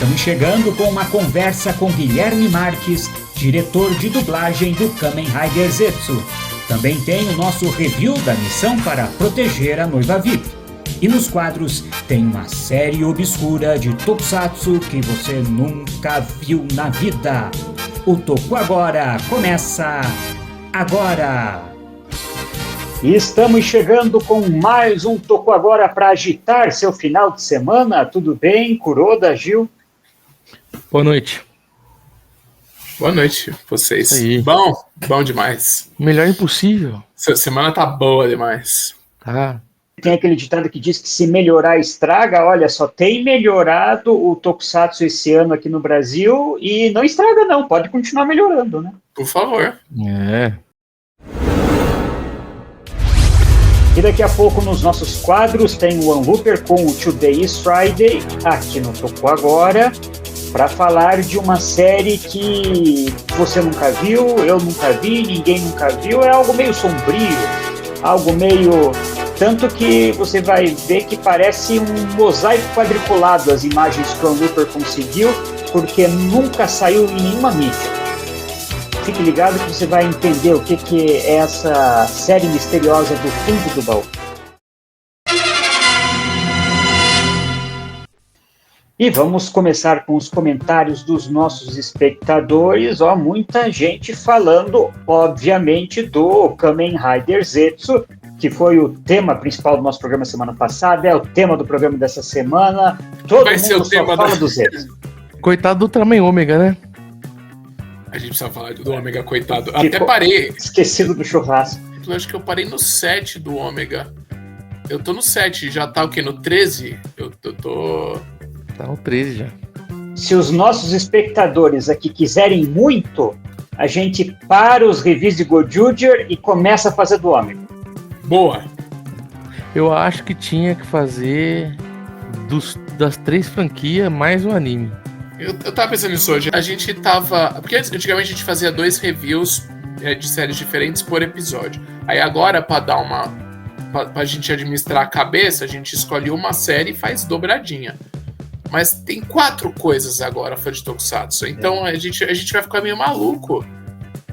Estamos chegando com uma conversa com Guilherme Marques, diretor de dublagem do Kamen Rider Zetsu. Também tem o nosso review da missão para proteger a noiva VIP. E nos quadros tem uma série obscura de Tokusatsu que você nunca viu na vida. O Toku Agora começa agora! E estamos chegando com mais um Toku Agora para agitar seu final de semana. Tudo bem, Kuroda, Gil? Boa noite. Boa noite, vocês. Bom demais. Melhor impossível. Essa semana tá boa demais. Tá. Tem aquele ditado que diz que se melhorar estraga. Olha, só tem melhorado o Tokusatsu esse ano aqui no Brasil e não estraga não, pode continuar melhorando, né? Por favor. É. E daqui a pouco nos nossos quadros tem o One Looper com o Today is Friday, aqui no Toku Agora, para falar de uma série que você nunca viu, eu nunca vi, ninguém nunca viu. É algo meio sombrio, algo meio... Tanto que você vai ver que parece um mosaico quadriculado as imagens que o One Looper conseguiu, porque nunca saiu em nenhuma mídia. Fique ligado que você vai entender o que é essa série misteriosa do fundo do baú. E vamos começar com os comentários dos nossos espectadores. Muita gente falando, obviamente, do Kamen Rider Zetsu, que foi o tema principal do nosso programa semana passada, é o tema do programa dessa semana. Todo Vai ser mundo o tema fala do Zetsu. Coitado do Ultraman Ômega, né? A gente precisa falar do Ômega, coitado. Até parei. Esquecido do churrasco. Eu acho que eu parei no 7 do Ômega. Eu tô no 7, já tá o quê? No 13? Eu tô... Tá no 13 já. Se os nossos espectadores aqui quiserem muito, a gente para os reviews de Gojuger e começa a fazer do Ômega. Boa. Eu acho que tinha que fazer das 3 franquias mais um anime. Eu tava pensando nisso hoje. A gente tava... Porque antigamente a gente fazia 2 reviews de séries diferentes por episódio. Aí agora, pra dar uma... Pra gente administrar a cabeça, a gente escolhe uma série e faz dobradinha. Mas tem 4 coisas agora fora de Tokusatsu. Então a gente vai ficar meio maluco.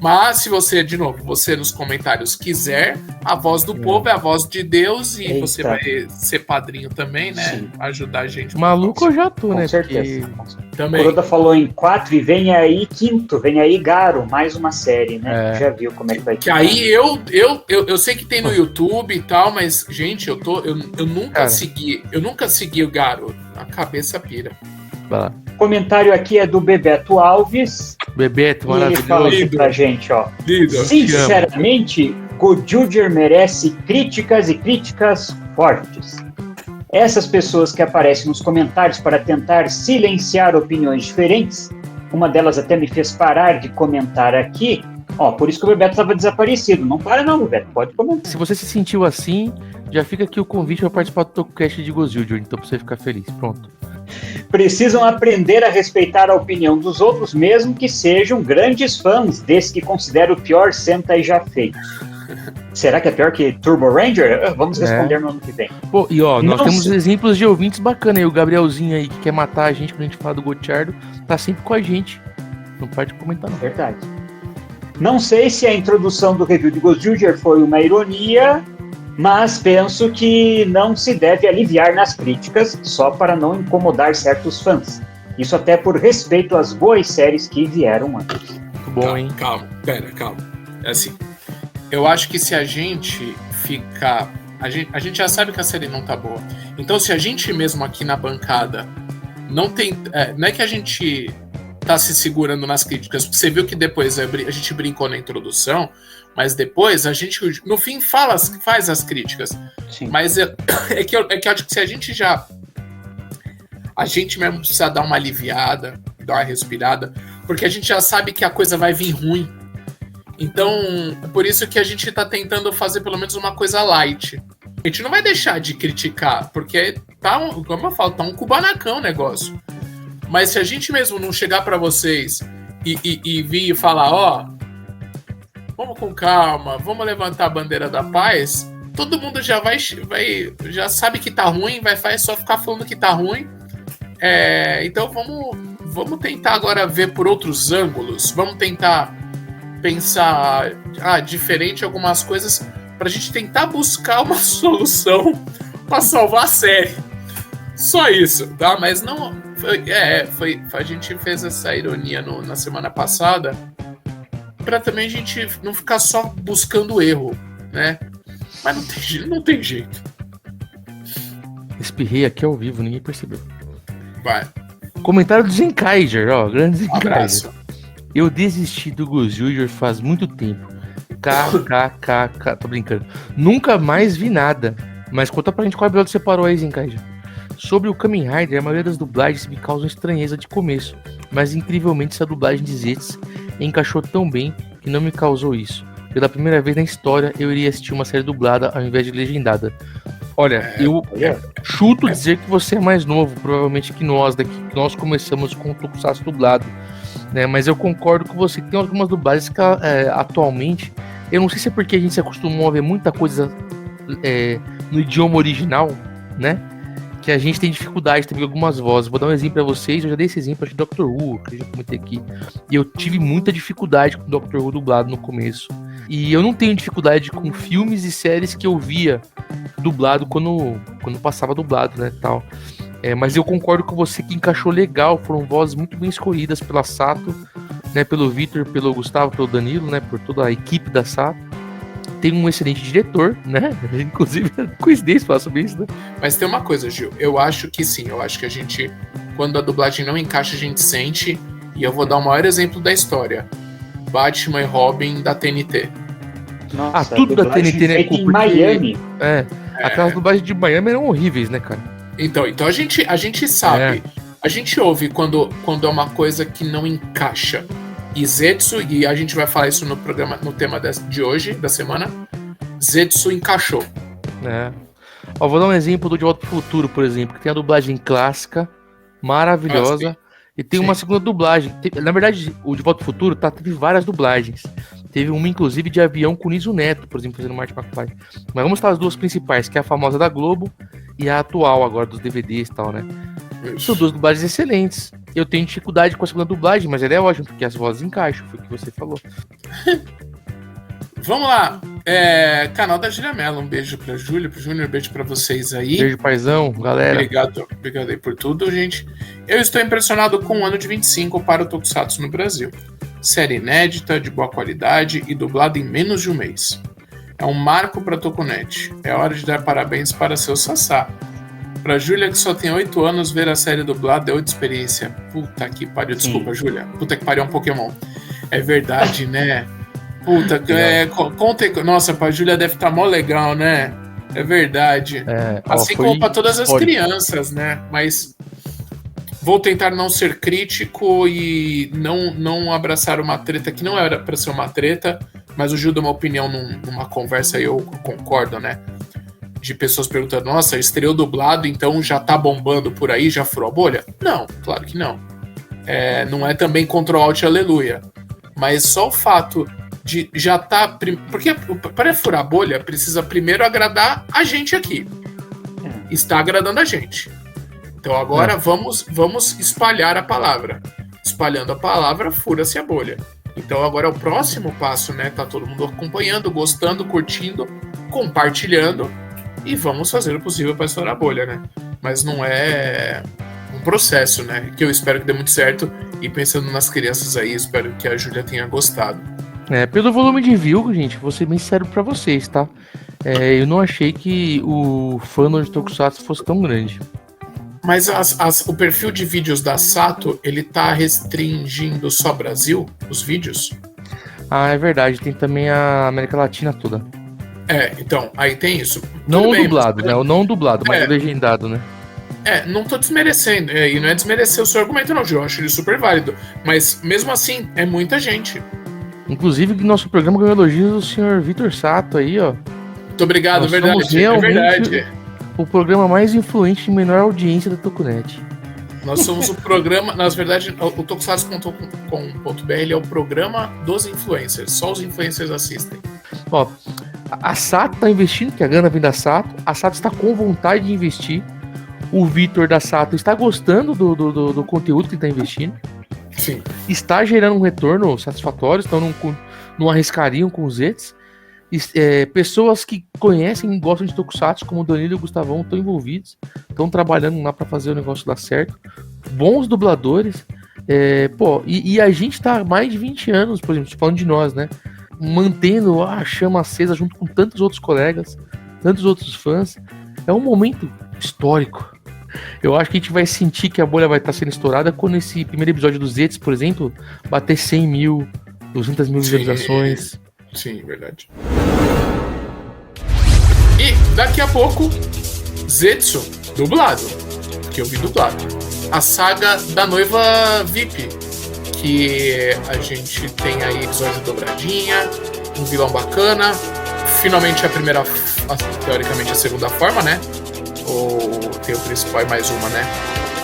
Mas se você, de novo, você nos comentários quiser, a voz do povo é a voz de Deus e Eita. você vai ser padrinho também, né? Sim. Ajudar a gente. Maluco eu já tô, Com né? certeza. Porque... Também. O Kuroda falou em 4 e vem aí 5º, vem aí Garo, mais uma série, né? Já viu como é que vai Que aí eu sei que tem no YouTube e tal, mas, gente, eu nunca segui o Garo. A cabeça pira. Vai lá. O comentário aqui é do Bebeto Alves. Bebeto, E ele fala maravilhoso. aqui pra gente, ó. Lido. Sinceramente, Gojuger merece críticas e críticas fortes. Essas pessoas que aparecem nos comentários para tentar silenciar opiniões diferentes, uma delas até me fez parar de comentar aqui. Por isso que o Bebeto estava desaparecido. Não para não, Bebeto, pode comentar. Se você se sentiu assim, já fica aqui o convite para participar do TokuCast de Gojuger, então pra você ficar feliz. Pronto. Precisam aprender a respeitar a opinião dos outros, mesmo que sejam grandes fãs desse que considera o pior Sentai já feito. Será que é pior que Turbo Ranger? Vamos responder no ano que vem. Pô, e nós Não temos sei. exemplos de ouvintes bacanas aí. O Gabrielzinho aí, que quer matar a gente quando a gente fala do Gotchardo, tá sempre com a gente. Não pode comentar, não. Verdade. Não sei se a introdução do review de Gojuger foi uma ironia, mas penso que não se deve aliviar nas críticas só para não incomodar certos fãs. Isso até por respeito às boas séries que vieram antes. Muito bom, hein? Calma. É assim, eu acho que se a gente ficar... A gente já sabe que a série não tá boa. Então, se a gente mesmo aqui na bancada não tem... não é que a gente tá se segurando nas críticas, porque você viu que depois a gente brincou na introdução, mas depois a gente, no fim, faz as críticas. Sim. Mas é que eu acho que se a gente já... A gente mesmo precisa dar uma aliviada, dar uma respirada, porque a gente já sabe que a coisa vai vir ruim. Então, é por isso que a gente tá tentando fazer pelo menos uma coisa light. A gente não vai deixar de criticar, porque como eu falo, tá um cubanacão o negócio. Mas se a gente mesmo não chegar pra vocês e vir e falar, vamos com calma, vamos levantar a bandeira da paz, todo mundo já já sabe que tá ruim, vai só ficar falando que tá ruim. Então vamos tentar agora ver por outros ângulos. Vamos tentar pensar diferente algumas coisas pra gente tentar buscar uma solução pra salvar a série. Só isso, tá? Mas não... a gente fez essa ironia na semana passada pra também a gente não ficar só buscando erro, né? Mas não tem jeito. Espirrei aqui ao vivo, ninguém percebeu. Vai. Comentário do Zenkaiser, ó. Grande Zenkaiser. Abraço. Eu desisti do Gus Junior faz muito tempo. KKKK. Tô brincando. Nunca mais vi nada. Mas conta pra gente qual episódio você parou aí, Zenkaiser. Sobre o Kamen Rider, a maioria das dublagens me causam estranheza de começo. Mas incrivelmente essa dublagem de Zetsu encaixou tão bem que não me causou isso. Pela primeira vez na história, eu iria assistir uma série dublada ao invés de legendada. Olha, eu chuto dizer que você é mais novo, provavelmente, que nós daqui. Que nós começamos com o Tokusatsu dublado, né? Mas eu concordo com você que tem algumas dublagens que atualmente, eu não sei se é porque a gente se acostumou a ver muita coisa no idioma original, né? Que a gente tem dificuldade também com algumas vozes. Vou dar um exemplo pra vocês, eu já dei esse exemplo de Dr. Who, que eu já comentei aqui. E eu tive muita dificuldade com Dr. Who dublado no começo. E eu não tenho dificuldade com filmes e séries que eu via dublado quando passava dublado, né, tal. Mas eu concordo com você que encaixou legal, foram vozes muito bem escolhidas pela Sato, né, pelo Vitor, pelo Gustavo, pelo Danilo, né, por toda a equipe da Sato. Tem um excelente diretor, né? Inclusive, coincidência falar sobre isso, né? Mas tem uma coisa, Gil. Eu acho que sim. Eu acho que a gente, quando a dublagem não encaixa, a gente sente. E eu vou dar o maior exemplo da história. Batman e Robin da TNT. Nossa, tudo da TNT, né? Em Miami. Aquelas dublagens de Miami eram horríveis, né, cara? Então a gente sabe. A gente ouve quando é uma coisa que não encaixa. E Zetsu, e a gente vai falar isso no programa, no tema de hoje, da semana, Zetsu encaixou. Vou dar um exemplo do De Volta pro Futuro, por exemplo, que tem a dublagem clássica, maravilhosa, e tem uma segunda dublagem. Na verdade, o De Volta pro Futuro teve várias dublagens. Teve uma, inclusive, de avião com Niso Neto, por exemplo, fazendo Marty McFly. Mas vamos falar as duas principais, que é a famosa da Globo e a atual agora dos DVDs e tal, né? São duas dublagens excelentes. Eu tenho dificuldade com a segunda dublagem, mas ela é ótima, porque as vozes encaixam, foi o que você falou. Vamos lá. Canal da Júlia Mello. Um beijo pra Júlia, pro Júnior, um beijo pra vocês aí. Beijo, paizão, galera. Obrigado aí por tudo, gente. Eu estou impressionado com o ano de 25 para o Tokusatsu no Brasil. Série inédita, de boa qualidade e dublada em menos de um mês. É um marco pra Tokunet. É hora de dar parabéns para seu Sassá. Pra Júlia, que só tem 8 anos, ver a série dublada é outra experiência. Puta que pariu. Desculpa, Júlia. Puta que pariu é um Pokémon. É verdade, né? Puta, conta aí. Nossa, pra Júlia deve estar mó legal, né? É verdade. Assim como pra todas as crianças, né? Mas vou tentar não ser crítico e não abraçar uma treta que não era pra ser uma treta, mas o Gil deu uma opinião numa conversa e eu concordo, né? De pessoas perguntando, nossa, estreou dublado, então já tá bombando por aí, já furou a bolha? Não, claro que não. Não é também Ctrl Alt Aleluia. Mas só o fato de já tá... Porque para furar a bolha, precisa primeiro agradar a gente aqui. Está agradando a gente. Então agora vamos espalhar a palavra. Espalhando a palavra, fura-se a bolha. Então agora é o próximo passo, né? Tá todo mundo acompanhando, gostando, curtindo, compartilhando. E vamos fazer o possível para estourar a bolha, né? Mas não é um processo, né? Que eu espero que dê muito certo. E pensando nas crianças aí, espero que a Júlia tenha gostado. Pelo volume de view, gente, vou ser bem sério pra vocês, tá? Eu não achei que o fandom de Tokusatsu fosse tão grande. Mas o perfil de vídeos da Sato, ele tá restringindo só Brasil, os vídeos? É verdade. Tem também a América Latina toda. Então, aí tem isso. Não o dublado, né? O não dublado, mas o legendado, né? Não tô desmerecendo. E não é desmerecer o seu argumento, não, Gil. Eu acho ele super válido. Mas, mesmo assim, é muita gente. Inclusive, nosso programa ganhou elogios do senhor Vitor Sato aí, ó. Muito obrigado, verdade. É verdade. O programa mais influente e menor audiência da Tokunet. Nós somos o programa... Na verdade, o Tokusatsu.com.br é o programa dos influencers. Só os influencers assistem. Ó, a Sato tá investindo, que a grana vem da Sato. A Sato está com vontade de investir. O Vitor da Sato está gostando do conteúdo que está investindo. Sim. Está gerando um retorno satisfatório, então não arriscariam com os Zets. Pessoas que conhecem e gostam de Tokusatsu, como o Danilo e o Gustavão, estão envolvidos, estão trabalhando lá para fazer o negócio dar certo. Bons dubladores. E a gente tá há mais de 20 anos, por exemplo, falando de nós, né? Mantendo a chama acesa junto com tantos outros colegas, tantos outros fãs. É um momento histórico. Eu acho que a gente vai sentir que a bolha vai estar sendo estourada quando esse primeiro episódio dos Zets, por exemplo, bater 100 mil, 200 mil visualizações. Sim, verdade. E daqui a pouco, Zetsu, dublado. Que eu vi dublado. A saga da noiva VIP. Que a gente tem aí episódio dobradinha, um vilão bacana. Finalmente teoricamente a segunda forma, né? Ou tem o principal e mais uma, né?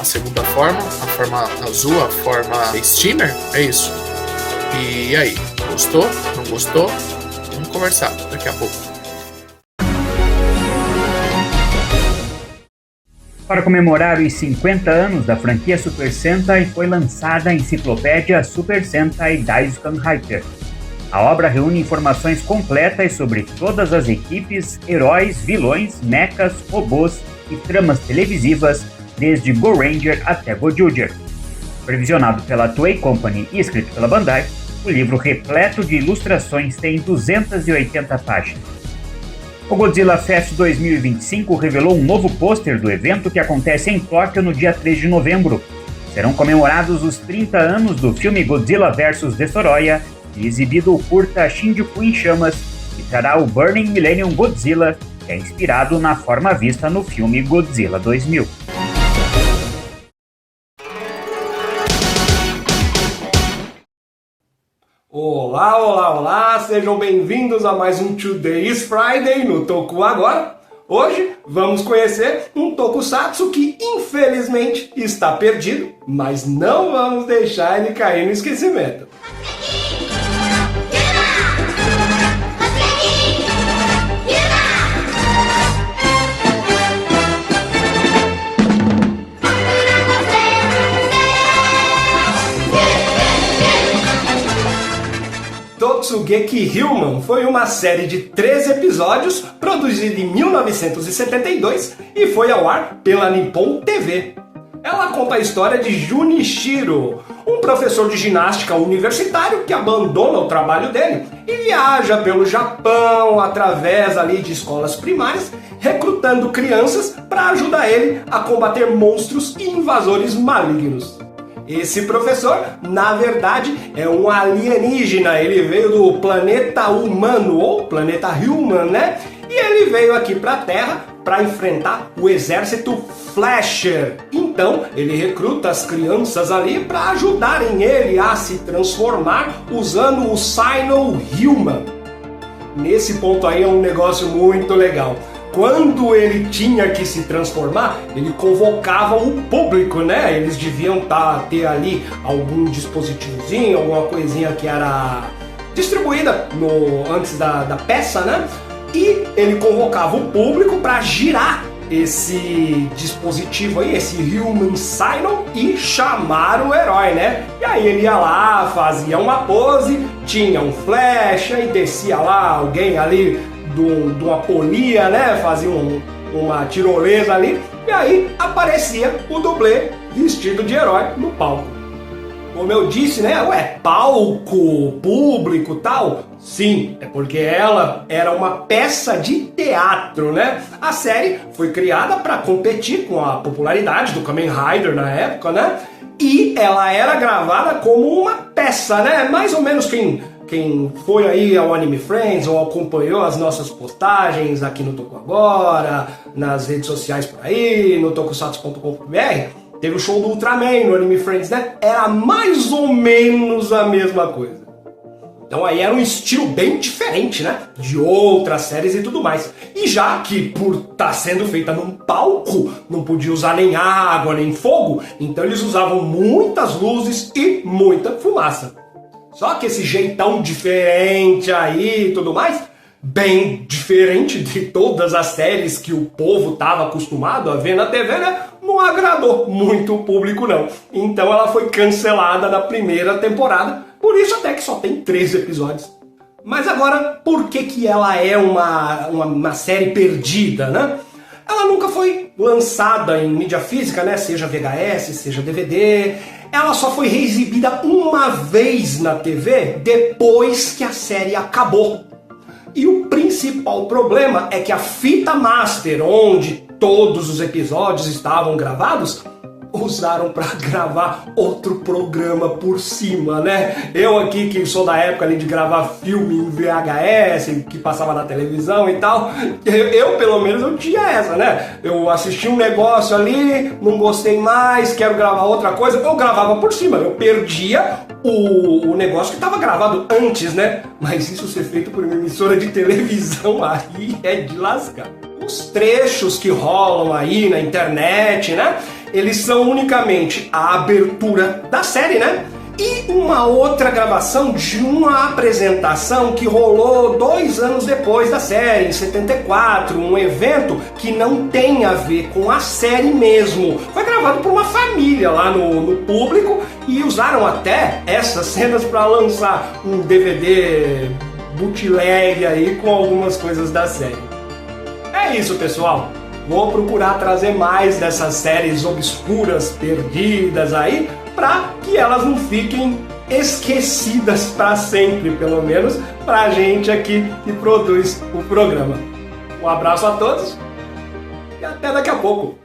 A segunda forma, a forma azul, a forma steamer, é isso. E aí, gostou? Não gostou? Vamos conversar daqui a pouco. Para comemorar os 50 anos da franquia Super Sentai, foi lançada a enciclopédia Super Sentai Daisukan Hyper. A obra reúne informações completas sobre todas as equipes, heróis, vilões, mechas, robôs e tramas televisivas, desde Go Ranger até Gojuger. Previsionado pela Toei Company e escrito pela Bandai, o livro repleto de ilustrações tem 280 páginas. O Godzilla Fest 2025 revelou um novo pôster do evento que acontece em Tóquio no dia 3 de novembro. Serão comemorados os 30 anos do filme Godzilla vs Destoroyah e exibido o curta Shinjuku em Chamas, que trará o Burning Millennium Godzilla, que é inspirado na forma vista no filme Godzilla 2000. Olá, olá, olá! Sejam bem-vindos a mais um Today's Friday no Toku Agora. Hoje vamos conhecer um Tokusatsu que infelizmente está perdido, mas não vamos deixar ele cair no esquecimento. Totsugeki Human foi uma série de 13 episódios produzida em 1972 e foi ao ar pela Nippon TV. Ela conta a história de Junichiro, um professor de ginástica universitário que abandona o trabalho dele e viaja pelo Japão através ali de escolas primárias, recrutando crianças para ajudar ele a combater monstros e invasores malignos. Esse professor, na verdade, é um alienígena, ele veio do planeta humano, ou planeta human, né? E ele veio aqui para a Terra para enfrentar o exército Flasher. Então, ele recruta as crianças ali para ajudarem ele a se transformar usando o Sino-Human. Nesse ponto aí é um negócio muito legal. Quando ele tinha que se transformar, ele convocava o público, né? Eles deviam ter ali algum dispositivozinho, alguma coisinha que era distribuída antes da peça, né? E ele convocava o público para girar esse dispositivo aí, esse Human Sino, e chamar o herói, né? E aí ele ia lá, fazia uma pose, tinha um flash, aí descia lá alguém ali de uma polia, né? Fazia uma tirolesa ali, e aí aparecia o dublê vestido de herói no palco. Como eu disse, né? Palco, público, tal? Sim, é porque ela era uma peça de teatro, né? A série foi criada para competir com a popularidade do Kamen Rider na época, né? E ela era gravada como uma peça, né? Mais ou menos quem foi aí ao Anime Friends ou acompanhou as nossas postagens aqui no Toku Agora, nas redes sociais por aí, no tokusatsu.com.br, teve o show do Ultraman no Anime Friends, né? Era mais ou menos a mesma coisa. Então aí era um estilo bem diferente, né? De outras séries e tudo mais. E já que por estar sendo feita num palco, não podia usar nem água, nem fogo, então eles usavam muitas luzes e muita fumaça. Só que esse jeitão diferente aí e tudo mais bem diferente de todas as séries que o povo estava acostumado a ver na TV, né? Não agradou muito o público, não. Então ela foi cancelada na primeira temporada, por isso até que só tem 13 episódios. Mas agora, por que ela é uma série perdida, né? Ela nunca foi lançada em mídia física, né? Seja VHS, seja DVD. Ela só foi reexibida uma vez na TV depois que a série acabou. E o principal problema é que a fita master, onde todos os episódios estavam gravados, usaram para gravar outro programa por cima, né? Eu aqui, que sou da época ali de gravar filme em VHS, que passava na televisão e tal, eu pelo menos eu tinha essa, né? Eu assisti um negócio ali, não gostei mais, quero gravar outra coisa, eu gravava por cima, eu perdia o negócio que estava gravado antes, né? Mas isso ser feito por uma emissora de televisão aí é de lascar. Os trechos que rolam aí na internet, né? Eles são unicamente a abertura da série, né? E uma outra gravação de uma apresentação que rolou 2 anos depois da série, em 74, um evento que não tem a ver com a série mesmo. Foi gravado por uma família lá no público e usaram até essas cenas para lançar um DVD bootleg aí com algumas coisas da série. É isso, pessoal. Vou procurar trazer mais dessas séries obscuras, perdidas aí, para que elas não fiquem esquecidas para sempre, pelo menos pra gente aqui que produz o programa. Um abraço a todos e até daqui a pouco.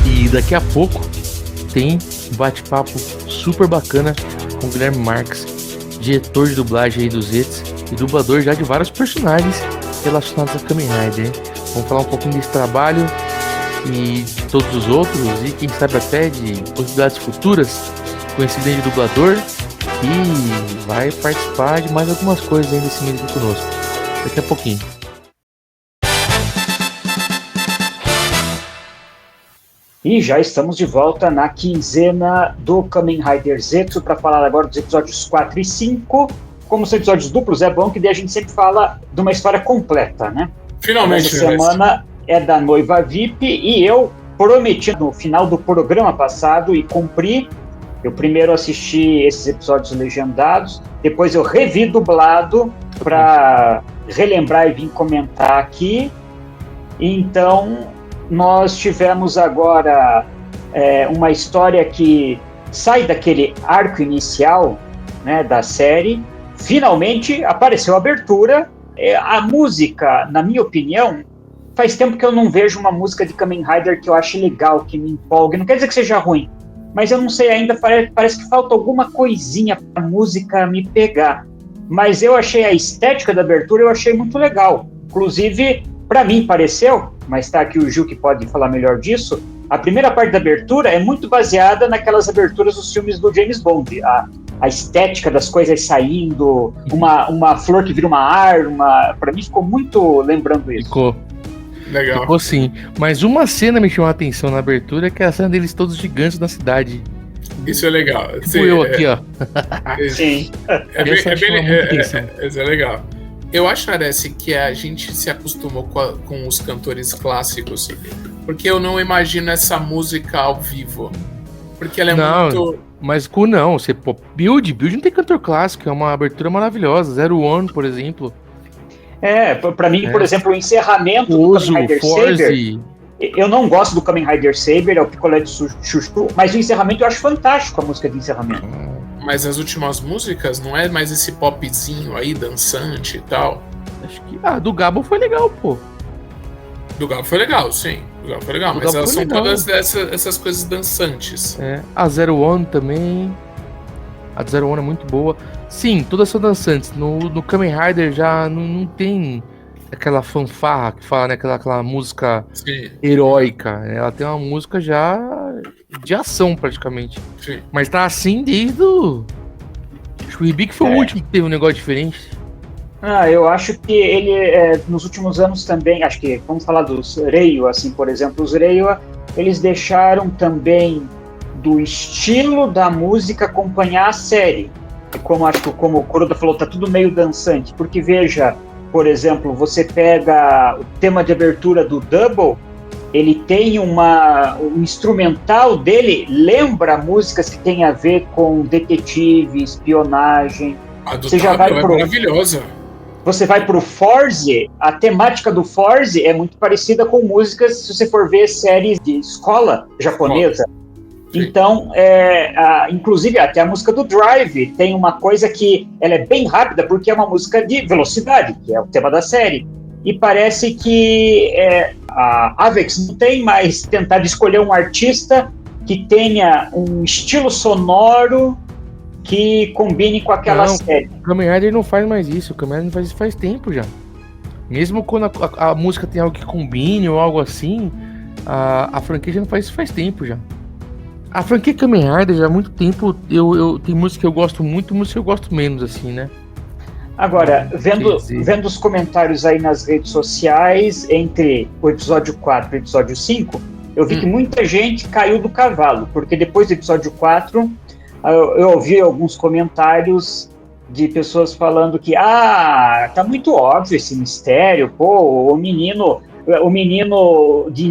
E daqui a pouco tem um bate-papo super bacana com o Guilherme Marques, diretor de dublagem aí dos Ets e dublador já de vários personagens relacionados a Kamen Rider, hein? Vamos falar um pouquinho desse trabalho e de todos os outros, e quem sabe até de possibilidades futuras com esse grande dublador, e vai participar de mais algumas coisas ainda desse mês aqui conosco. Daqui a pouquinho. E já estamos de volta na quinzena do Kamen Rider Zetsu para falar agora dos episódios 4 e 5. Como são episódios duplos, é bom que daí a gente sempre fala de uma história completa, né? Finalmente. Essa semana é da Noiva VIP e eu prometi no final do programa passado e cumpri. Eu primeiro assisti esses episódios legendados, depois eu revi dublado para relembrar e vir comentar aqui. Então, nós tivemos agora uma história que sai daquele arco inicial, né, da série. Finalmente apareceu a abertura. A música, na minha opinião, faz tempo que eu não vejo uma música de Kamen Rider que eu ache legal, que me empolgue. Não quer dizer que seja ruim, mas eu não sei ainda, parece que falta alguma coisinha para a música me pegar. Mas eu achei a estética da abertura, eu achei muito legal. Inclusive, para mim pareceu, mas está aqui o Gil que pode falar melhor disso, a primeira parte da abertura é muito baseada naquelas aberturas dos filmes do James Bond. A estética das coisas saindo, uma flor que vira uma arma, para mim ficou muito lembrando isso. Ficou. Legal. Ficou sim. Mas uma cena me chamou a atenção na abertura, que é a cena deles todos gigantes na cidade. Isso é legal. Tipo eu aqui, ó. Sim. Isso é legal. Eu acho, parece, que a gente se acostumou com os cantores clássicos, porque eu não imagino essa música ao vivo. Porque ela é muito... Mas não, Build não tem cantor clássico, é uma abertura maravilhosa. Zero One, por exemplo. Pra mim, por exemplo, o encerramento do Kamen Rider Saber, eu não gosto do Kamen Rider Saber, é o picolé de chuchu, mas o encerramento eu acho fantástico, a música de encerramento. Mas as últimas músicas não é mais esse popzinho aí, dançante e tal? Acho que... do Gabo foi legal, pô. Do Gabo foi legal, sim. Do Gabo foi legal, mas elas são todas essas coisas dançantes. A Zero One também. A Zero One é muito boa. Sim, todas são dançantes. No Kamen Rider já não tem aquela fanfarra que fala, né? Aquela música heróica. Ela tem uma música já de ação, praticamente. Sim. Mas tá assim desde o... Acho que o Hibiki foi o último que teve um negócio diferente. Eu acho que ele, nos últimos anos também, acho que, vamos falar dos Reiwa, assim, por exemplo, os Reiwa, eles deixaram também do estilo da música acompanhar a série. como acho que como o Kuroda falou, tá tudo meio dançante, porque veja, por exemplo, você pega o tema de abertura do Double, ele tem um instrumental dele, lembra músicas que tem a ver com detetive, espionagem. A do Você já vai é maravilhosa. Você vai pro Forze, a temática do Forze é muito parecida com músicas, se você for ver séries de escola japonesa. Então, inclusive até a música do Drive tem uma coisa que ela é bem rápida, porque é uma música de velocidade, que é o tema da série. E parece que a Avex não tem mais tentado escolher um artista que tenha um estilo sonoro que combine com aquela série. O Kamen Rider não faz mais isso, o Kamen Rider não faz isso faz tempo já. Mesmo quando a música tem algo que combine ou algo assim, a franquia já não faz isso faz tempo já. A franquia Kamen Rider já há muito tempo, tem música que eu gosto muito, música que eu gosto menos, assim, né? Agora, vendo os comentários aí nas redes sociais, entre o episódio 4 e o episódio 5, eu vi que muita gente caiu do cavalo, porque depois do episódio 4, eu ouvi alguns comentários de pessoas falando que tá muito óbvio esse mistério, pô, o menino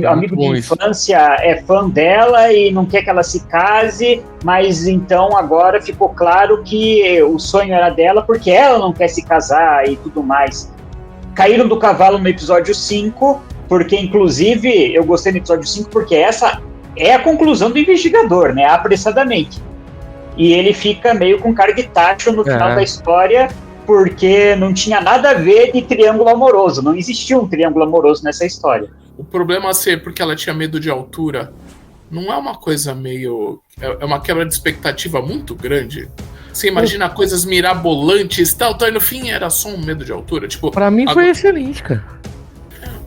amigo de infância é fã dela e não quer que ela se case, mas então agora ficou claro que o sonho era dela porque ela não quer se casar e tudo mais. Caíram do cavalo no episódio 5, porque inclusive eu gostei do episódio 5 porque essa é a conclusão do investigador, né, apressadamente. E ele fica meio com cara de tacho no final da história, porque não tinha nada a ver de triângulo amoroso, não existia um triângulo amoroso nessa história. O problema ser porque ela tinha medo de altura, não é uma coisa meio... É uma quebra de expectativa muito grande. Você imagina coisas mirabolantes e tal, então no fim era só um medo de altura. Tipo, pra mim foi excelente, cara.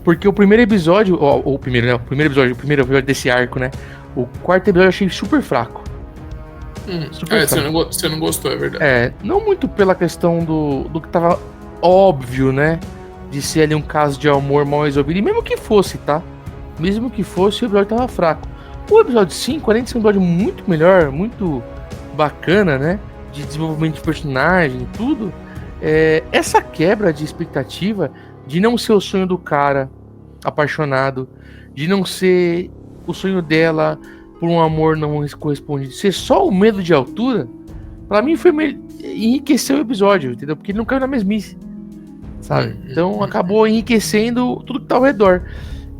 Porque o primeiro episódio, o primeiro episódio desse arco, né? O quarto episódio eu achei super fraco. Você não gostou, é verdade. Não muito pela questão do que tava óbvio, né? De ser ali um caso de amor mal resolvido. E mesmo que fosse, tá? Mesmo que fosse, o episódio tava fraco. O episódio 5, além de ser um episódio muito melhor, muito bacana, né? De desenvolvimento de personagem e tudo. Essa quebra de expectativa de não ser o sonho do cara apaixonado, de não ser o sonho dela por um amor não correspondido, ser só o medo de altura, pra mim foi enriqueceu o episódio, entendeu? Porque ele não caiu na mesmice, sabe? Então acabou enriquecendo tudo que tá ao redor.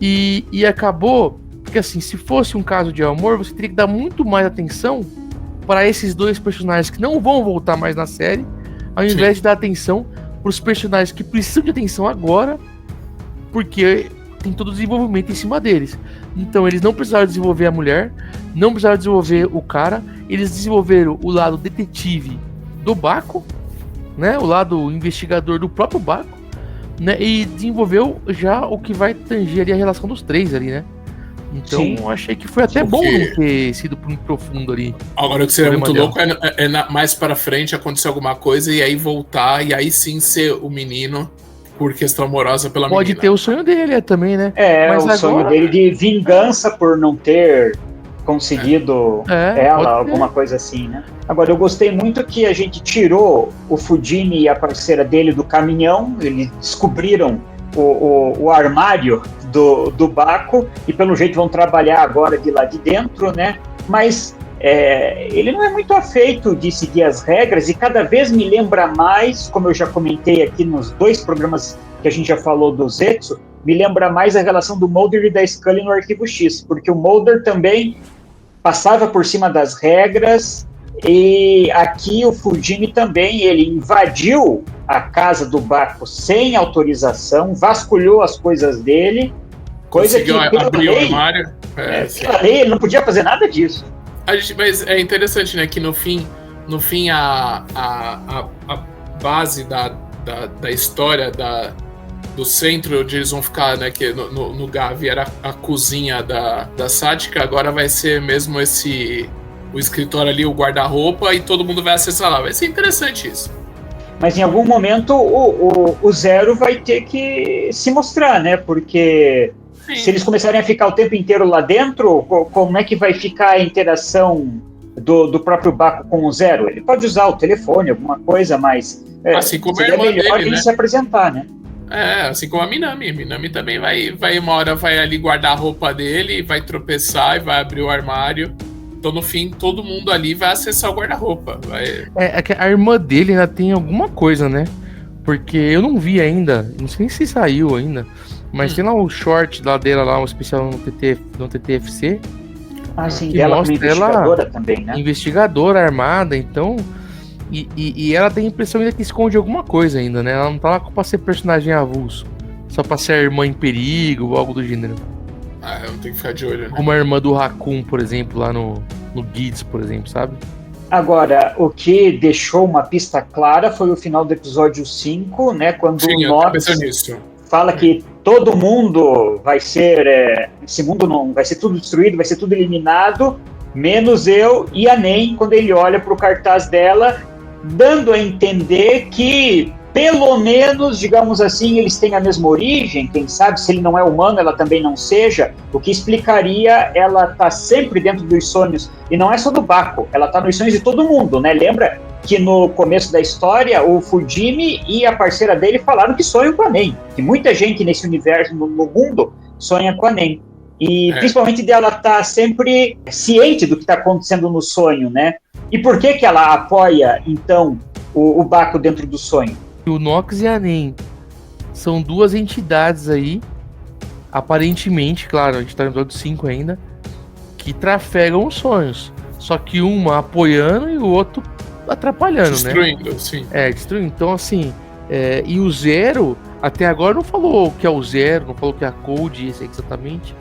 E acabou, porque assim, se fosse um caso de amor, você teria que dar muito mais atenção para esses dois personagens que não vão voltar mais na série, ao invés de dar atenção pros personagens que precisam de atenção agora, porque tem todo o desenvolvimento em cima deles. Então eles não precisaram desenvolver a mulher, não precisaram desenvolver o cara, eles desenvolveram o lado detetive do Baco, né, o lado investigador do próprio Baco, né, e desenvolveu já o que vai tanger ali a relação dos três ali, né. Então achei que foi até bom não ter sido muito profundo ali. Agora o que seria muito louco mais pra frente acontecer alguma coisa e aí voltar e aí sim ser o menino por questão amorosa pela menina. Pode ter o sonho dele também, né? Mas o sonho dele de vingança por não ter conseguido ela, alguma coisa assim, né? Agora, eu gostei muito que a gente tirou o Fujimi e a parceira dele do caminhão, eles descobriram o armário do Baco e pelo jeito vão trabalhar agora de lá de dentro, né? Mas ele não é muito afeito de seguir as regras e cada vez me lembra mais, como eu já comentei aqui nos 2 programas que a gente já falou do Zetsu, me lembra mais a relação do Mulder e da Scully no Arquivo X, porque o Mulder também passava por cima das regras e aqui o Fujimi também, ele invadiu a casa do Baco sem autorização, vasculhou as coisas dele, coisa que abriu o armário. Pela lei ele não podia fazer nada disso. Mas é interessante, né, que no fim a base da história do centro onde eles vão ficar, né, que no Gavi era a cozinha da Sática, agora vai ser mesmo o escritório ali, o guarda-roupa, e todo mundo vai acessar lá. Vai ser interessante isso. Mas em algum momento o Zero vai ter que se mostrar, né, porque... Sim. Se eles começarem a ficar o tempo inteiro lá dentro, como é que vai ficar a interação do próprio Baku com o Zero. Ele pode usar o telefone, alguma coisa, mas assim como a seria irmã melhor dele, ele né? se apresentar, né? Assim como a Minami. A Minami também vai uma hora vai ali guardar a roupa dele, vai tropeçar e vai abrir o armário. Então, no fim, todo mundo ali vai acessar o guarda-roupa. É que a irmã dele ainda tem alguma coisa, né? Porque eu não vi ainda, não sei nem se saiu ainda, mas tem lá o short da dela lá, um especial no TTFC. Sim, que dela como mostra investigadora ela também, né? Investigadora armada, então. E ela tem a impressão ainda que esconde alguma coisa ainda, né? Ela não tá lá pra ser personagem avulso. Só pra ser a irmã em perigo ou algo do gênero. Eu tenho que ficar de olho, né? Como a irmã do Raccoon, por exemplo, lá no Gids, por exemplo, sabe? Agora, o que deixou uma pista clara foi o final do episódio 5, né? Quando o Nox fala que todo mundo vai ser... esse mundo não vai ser tudo destruído, vai ser tudo eliminado, menos eu e a Nen, quando ele olha pro cartaz dela, dando a entender que, pelo menos, digamos assim, eles têm a mesma origem, quem sabe, se ele não é humano, ela também não seja, o que explicaria ela tá sempre dentro dos sonhos, e não é só do Baku, ela tá nos sonhos de todo mundo, né? Lembra que no começo da história, o Fujimi e a parceira dele falaram que sonham com a Nen, que muita gente nesse universo, no mundo, sonha com a Nen. E principalmente dela estar sempre ciente do que está acontecendo no sonho, né? E por que ela apoia, então, o Baku dentro do sonho? O Nox e a Nen são duas entidades aí, aparentemente, claro, a gente tá no episódio 5 ainda, que trafegam os sonhos. Só que uma apoiando e o outro atrapalhando, destruindo, né? Sim. Destruindo. Então, assim, e o Zero, até agora não falou o que é o Zero, não falou o que é a Code, exatamente.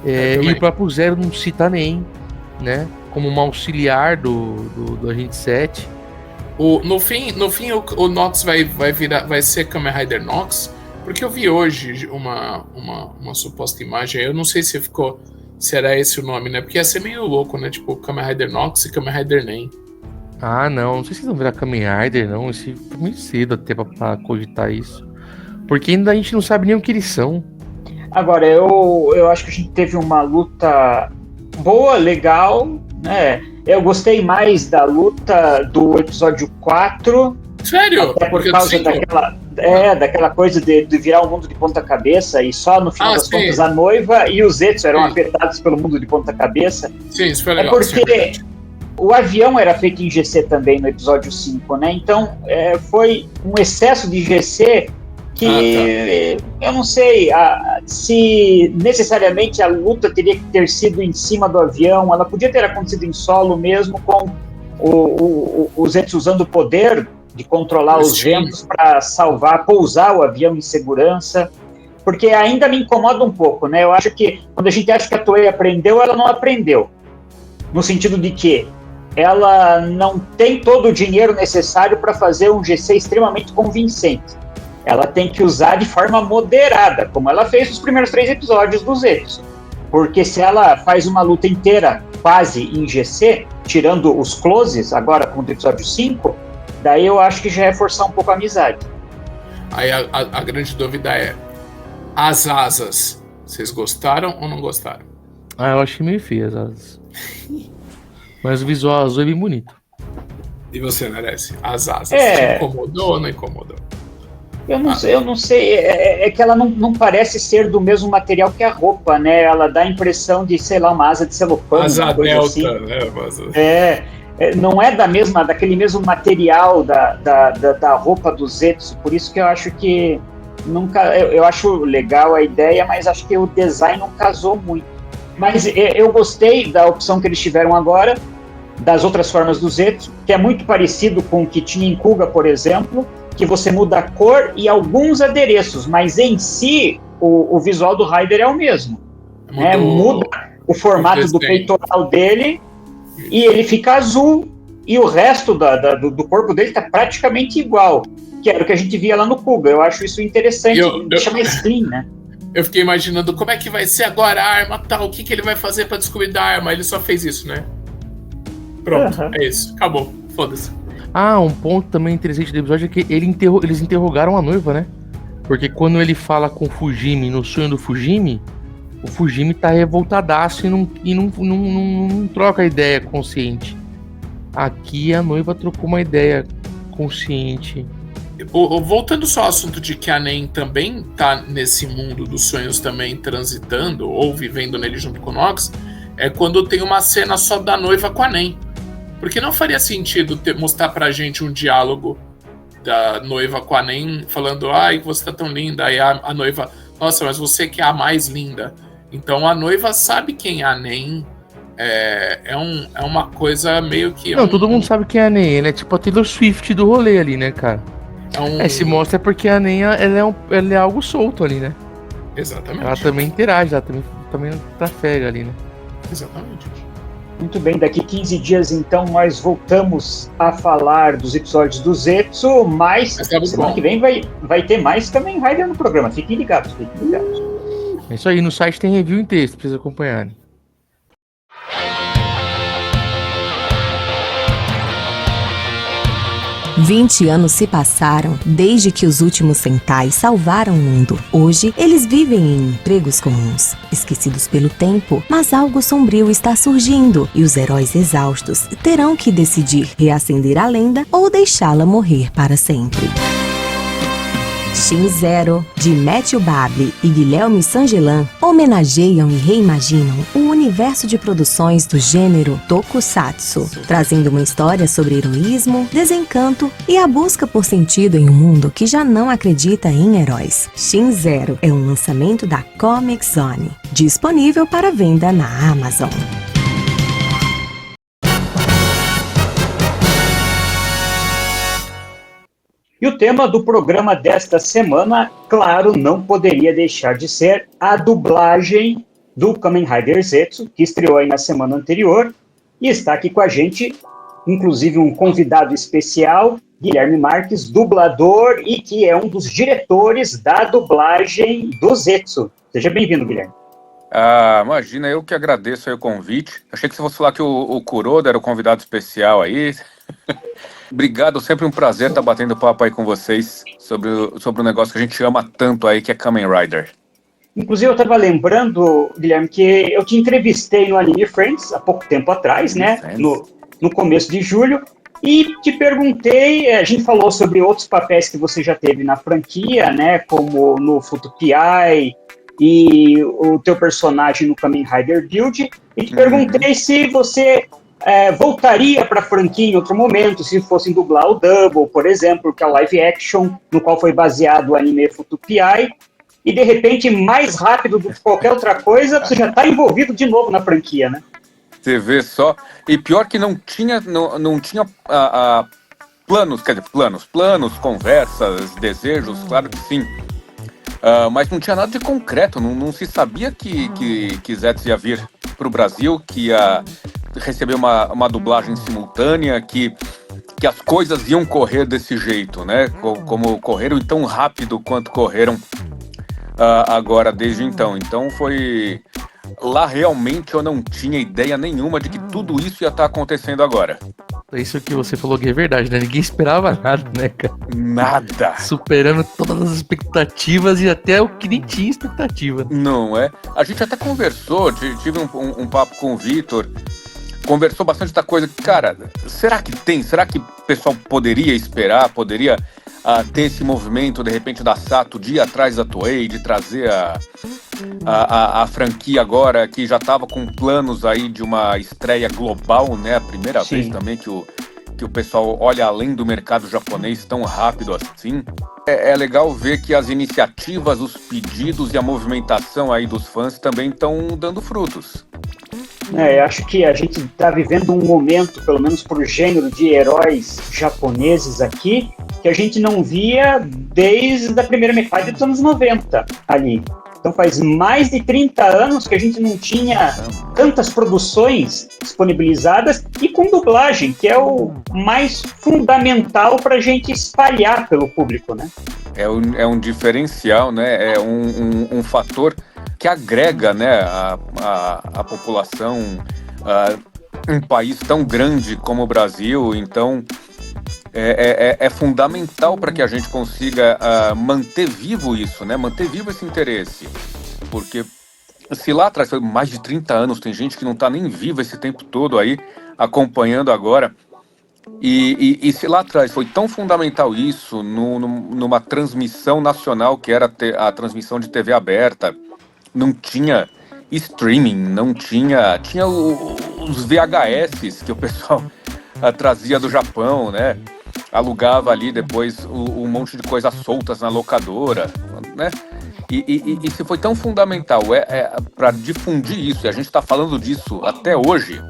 E o próprio Zero não cita nem, né? Como um auxiliar do Agente 7. No fim o Nox vai ser Kamen Rider Nox, porque eu vi hoje uma suposta imagem, eu não sei se era esse o nome, né? Porque ia ser meio louco, né? Tipo, Kamen Rider Nox e Kamen Rider Nen. Não sei se eles vão virar Kamen Rider, não. Esse foi muito cedo até pra cogitar isso. Porque ainda a gente não sabe nem o que eles são. Agora, eu acho que a gente teve uma luta boa, legal, né? Eu gostei mais da luta do episódio 4. Sério? Até por causa daquela coisa de virar o mundo de ponta cabeça e só no final das contas a noiva e os Zetsu eram afetados pelo mundo de ponta cabeça. Sim, isso foi legal. Porque o avião era feito em GC também no episódio 5, né? Então foi um excesso de GC que eu não sei se necessariamente a luta teria que ter sido em cima do avião, ela podia ter acontecido em solo mesmo, com os Zetsu usando o poder de controlar os ventos para pousar o avião em segurança, porque ainda me incomoda um pouco, né? Eu acho que quando a gente acha que a Toei aprendeu, ela não aprendeu, no sentido de que ela não tem todo o dinheiro necessário para fazer um GC extremamente convincente. Ela tem que usar de forma moderada, como ela fez nos primeiros 3 episódios do Zetsu. Porque se ela faz uma luta inteira quase em GC, tirando os closes, agora com o episódio 5, daí eu acho que já é forçar um pouco a amizade. Aí a grande dúvida é, as asas, vocês gostaram ou não gostaram? Eu achei meio feio as asas. Mas o visual azul é bem bonito. E você, Neresi? As asas, te incomodou ou não incomodou? Eu não sei, é que ela não parece ser do mesmo material que a roupa, né? Ela dá a impressão de, sei lá, uma asa de celofane, asa coisa delta, assim. Né? Não é daquele mesmo material da roupa do Zetsu, por isso que eu acho que eu acho legal a ideia, mas acho que o design não casou muito. Mas eu gostei da opção que eles tiveram agora, das outras formas do Zetsu, que é muito parecido com o que tinha em Kuga, por exemplo, que você muda a cor e alguns adereços, mas em si o visual do Rider é o mesmo. Né? Muda o formato do peitoral dele e ele fica azul, e o resto do corpo dele está praticamente igual, que era o que a gente via lá no Kuga. Eu acho isso interessante, deixa mais clean, né? Eu fiquei imaginando como é que vai ser agora a arma, tal, o que ele vai fazer para descobrir da arma. Ele só fez isso, né? Pronto, é isso, acabou, foda-se. Um ponto também interessante do episódio é que eles interrogaram a noiva, né? Porque quando ele fala com o Fujimi, no sonho do Fujimi, o Fujimi tá revoltadaço e não troca a ideia consciente. Aqui a noiva trocou uma ideia consciente. Voltando só ao assunto de que a Nen também tá nesse mundo dos sonhos também transitando ou vivendo nele junto com o Nox, é quando tem uma cena só da noiva com a Nen. Porque não faria sentido mostrar pra gente um diálogo da noiva com a Nen falando, ai, você tá tão linda, aí a noiva, nossa, mas você que é a mais linda. Então a noiva sabe quem é a Nen. É uma coisa meio que... Não, todo mundo sabe quem é a Nen, ela é tipo a Taylor Swift do rolê ali, né, cara? Se mostra porque a Nen, ela é algo solto ali, né? Exatamente. Ela também interage, ela também trafega ali, né? Exatamente. Muito bem, daqui 15 dias, então, nós voltamos a falar dos episódios do Zetsu, mas semana que vem vai ter mais Kamen Rider no programa. Fiquem ligados, fiquem ligados. É isso aí, no site tem review em texto, precisa acompanhar. 20 anos se passaram desde que os últimos Sentai salvaram o mundo. Hoje, eles vivem em empregos comuns, esquecidos pelo tempo, mas algo sombrio está surgindo e os heróis exaustos terão que decidir reacender a lenda ou deixá-la morrer para sempre. Shin Zero, de Matthew Bable e Guilherme Sangelan, homenageiam e reimaginam o universo de produções do gênero Tokusatsu, trazendo uma história sobre heroísmo, desencanto e a busca por sentido em um mundo que já não acredita em heróis. Shin Zero é um lançamento da Comic Zone, disponível para venda na Amazon. E o tema do programa desta semana, claro, não poderia deixar de ser a dublagem do Kamen Rider Zetsu, que estreou aí na semana anterior, e está aqui com a gente, inclusive um convidado especial, Guilherme Marques, dublador e que é um dos diretores da dublagem do Zetsu. Seja bem-vindo, Guilherme. Imagina, eu que agradeço aí o convite. Achei que você fosse falar que o Kuroda era o convidado especial aí. Obrigado, sempre um prazer estar batendo papo aí com vocês sobre o negócio que a gente ama tanto aí, que é Kamen Rider. Inclusive, eu estava lembrando, Guilherme, que eu te entrevistei no Anime Friends há pouco tempo atrás, né? No começo de julho, e te perguntei, a gente falou sobre outros papéis que você já teve na franquia, né? Como no Futupiai e o teu personagem no Kamen Rider Build, e te perguntei se você voltaria para a franquia em outro momento, se fossem dublar o Double, por exemplo, que é o live action, no qual foi baseado o anime Futupiai, e de repente, mais rápido do que qualquer outra coisa, você já está envolvido de novo na franquia, né? Você vê só, e pior que não tinha planos, quer dizer, planos, conversas, desejos, claro que sim. Mas não tinha nada de concreto, não se sabia que Zetsu ia vir para o Brasil, que ia receber uma dublagem simultânea, que as coisas iam correr desse jeito, né? Como correram tão rápido quanto correram agora desde então. Então foi... Lá realmente eu não tinha ideia nenhuma de que tudo isso ia estar acontecendo agora. Isso que você falou que é verdade, né? Ninguém esperava nada, né, cara? Nada. Superando todas as expectativas e até o que nem tinha expectativa. Não é? A gente até conversou, tive um papo com o Vitor, conversou bastante da coisa. Cara, será que tem? Será que o pessoal poderia esperar, poderia ter esse movimento, de repente, da Sato de ir atrás da Toei, de trazer a franquia agora, que já estava com planos aí de uma estreia global, né? A primeira vez também que o pessoal olha além do mercado japonês tão rápido assim. É legal ver que as iniciativas, os pedidos e a movimentação aí dos fãs também estão dando frutos. Acho que a gente está vivendo um momento, pelo menos para o gênero de heróis japoneses aqui, que a gente não via desde a primeira metade dos anos 90 ali. Então faz mais de 30 anos que a gente não tinha tantas produções disponibilizadas e com dublagem, que é o mais fundamental para a gente espalhar pelo público, né? É um diferencial, né? É um fator que agrega, né, a população um país tão grande como o Brasil. Então é fundamental para que a gente consiga manter vivo isso, né? Manter vivo esse interesse. Porque se lá atrás foi mais de 30 anos, tem gente que não está nem viva esse tempo todo aí, acompanhando agora. E se lá atrás foi tão fundamental isso, numa transmissão nacional, que era a transmissão de TV aberta, não tinha streaming, não tinha... Tinha os VHS que o pessoal trazia do Japão, né? Alugava ali depois um monte de coisas soltas na locadora, né? E se foi tão fundamental para difundir isso, e a gente está falando disso até hoje,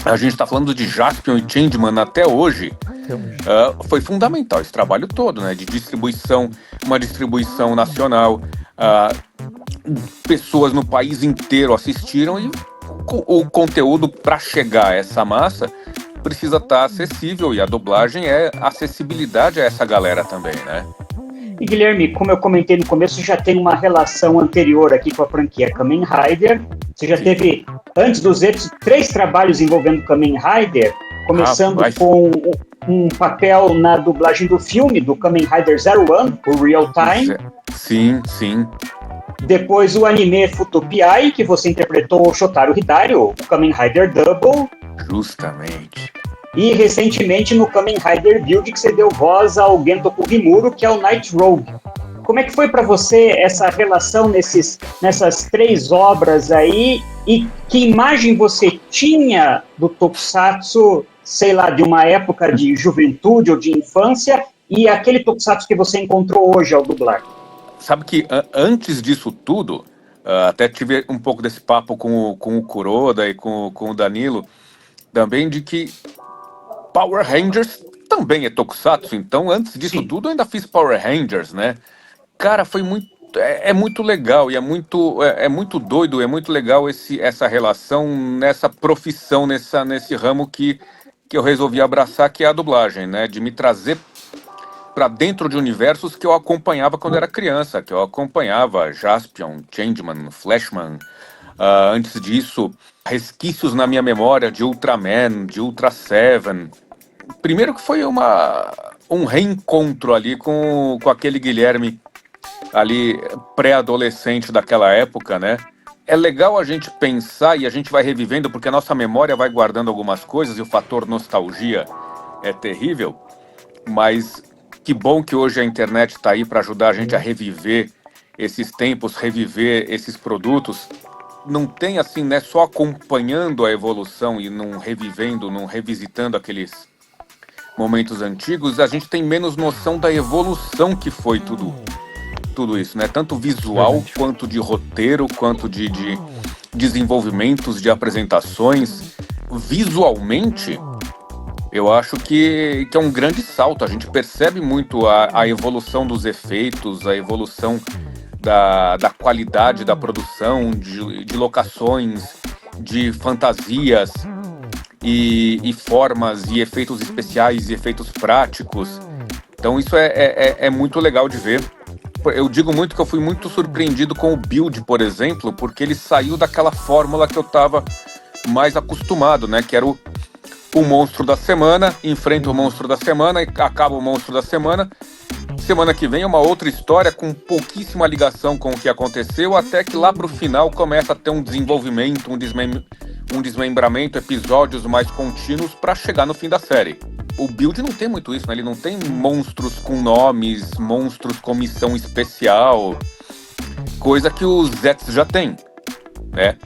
a gente está falando de Jaspion e Changeman até hoje, foi fundamental esse trabalho todo, né? De distribuição, uma distribuição nacional, pessoas no país inteiro assistiram e o conteúdo para chegar a essa massa precisa estar acessível, e a dublagem é acessibilidade a essa galera também, né? E Guilherme, como eu comentei no começo, já tem uma relação anterior aqui com a franquia Kamen Rider. Você já teve, antes dos Zetsu, 3 trabalhos envolvendo Kamen Rider, começando com um papel na dublagem do filme do Kamen Rider Zero One, o Real Time. Sim, sim. Depois o anime Futopiai, que você interpretou o Shotaro Hidari, o Kamen Rider Double. Justamente. E recentemente no Kamen Rider Build, que você deu voz ao Gento Kugimuro, que é o Night Rogue. Como é que foi para você essa relação nessas 3 obras aí? E que imagem você tinha do Tokusatsu, sei lá, de uma época de juventude ou de infância, e aquele Tokusatsu que você encontrou hoje ao dublar? Sabe que antes disso tudo, até tive um pouco desse papo com o Kuroda e com o Danilo, também de que Power Rangers também é Tokusatsu, então antes disso tudo eu ainda fiz Power Rangers, né? Cara, foi muito... É muito legal e é muito doido, é muito legal essa relação nessa profissão, nesse ramo que eu resolvi abraçar, que é a dublagem, né? De me trazer para dentro de universos que eu acompanhava quando era criança, que eu acompanhava Jaspion, Changeman, Flashman. Antes disso, resquícios na minha memória de Ultraman, de Ultra Seven. Primeiro que foi um reencontro ali com aquele Guilherme ali pré-adolescente daquela época, né? É legal a gente pensar e a gente vai revivendo, porque a nossa memória vai guardando algumas coisas e o fator nostalgia é terrível, mas que bom que hoje a internet está aí para ajudar a gente a reviver esses tempos, reviver esses produtos. Não tem assim, né, só acompanhando a evolução e não revivendo, não revisitando aqueles momentos antigos, a gente tem menos noção da evolução que foi tudo isso, né? Tanto visual, quanto de roteiro, quanto de desenvolvimentos, de apresentações. Visualmente, eu acho que é um grande salto. A gente percebe muito a evolução dos efeitos, a evolução da qualidade da produção, de locações, de fantasias e formas e efeitos especiais e efeitos práticos. Então isso é muito legal de ver. Eu digo muito que eu fui muito surpreendido com o Build, por exemplo, porque ele saiu daquela fórmula que eu estava mais acostumado, né? Que era o monstro da semana, enfrenta o monstro da semana e acaba o monstro da semana. Semana que vem é uma outra história com pouquíssima ligação com o que aconteceu, até que lá pro final começa a ter um desenvolvimento, um desmembramento, episódios mais contínuos para chegar no fim da série. O Build não tem muito isso, né? Ele não tem monstros com nomes, monstros com missão especial, coisa que os Zets já tem, né?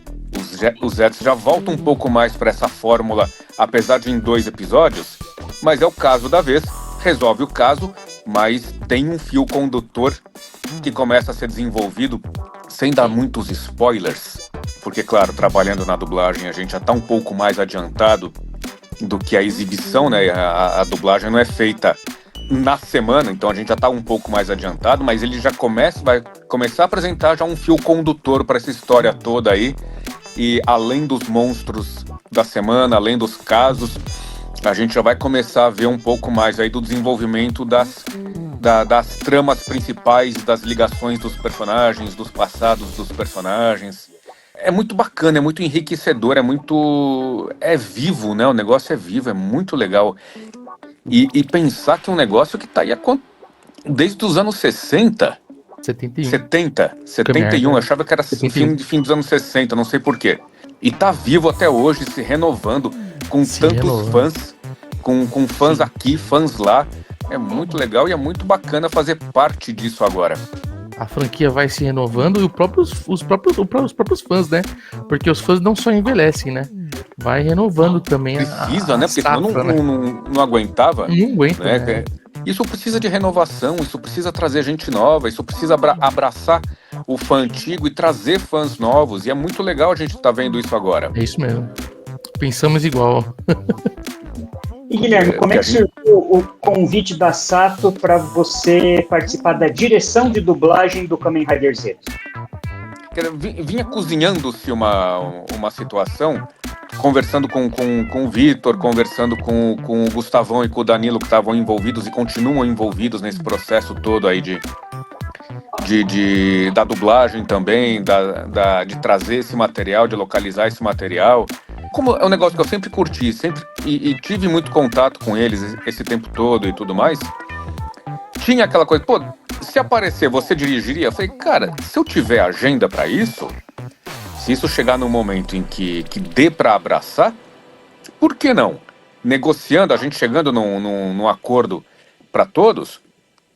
Os Zets já voltam um pouco mais para essa fórmula, apesar de em 2 episódios, mas é o caso da vez, resolve o caso, mas tem um fio condutor que começa a ser desenvolvido sem dar muitos spoilers, porque, claro, trabalhando na dublagem a gente já está um pouco mais adiantado do que a exibição, né? A dublagem não é feita na semana, então a gente já está um pouco mais adiantado, mas ele já vai começar a apresentar já um fio condutor para essa história toda aí, e além dos monstros da semana, além dos casos, a gente já vai começar a ver um pouco mais aí do desenvolvimento das tramas principais, das ligações dos personagens, dos passados dos personagens. É muito bacana, é muito enriquecedor, é vivo, né? O negócio é vivo, é muito legal. E pensar que é um negócio que tá aí desde os anos 60. 71, eu achava que era filme de fim dos anos 60, não sei porquê. E tá vivo até hoje, se renovando, com tantos fãs, com fãs aqui, fãs lá. É muito legal e é muito bacana fazer parte disso agora. A franquia vai se renovando e os próprios fãs, né? Porque os fãs não só envelhecem, né? Vai renovando também. Precisa, né? Porque senão não aguentava. Não aguenta, né? Isso precisa de renovação, isso precisa trazer gente nova, isso precisa abraçar o fã antigo e trazer fãs novos. E é muito legal a gente estar vendo isso agora. É isso mesmo. Pensamos igual. E Guilherme, como é que surgiu o convite da Sato para você participar da direção de dublagem do Kamen Rider Z? Vinha cozinhando-se uma situação, conversando com o Vitor, conversando com o Gustavão e com o Danilo, que estavam envolvidos e continuam envolvidos nesse processo todo aí da dublagem também, de trazer esse material, de localizar esse material. Como é um negócio que eu sempre curti, e tive muito contato com eles esse tempo todo e tudo mais, tinha aquela coisa, pô, se aparecer, você dirigiria? Eu falei, cara, se eu tiver agenda pra isso, se isso chegar num momento em que dê pra abraçar, por que não? Negociando, a gente chegando num acordo pra todos,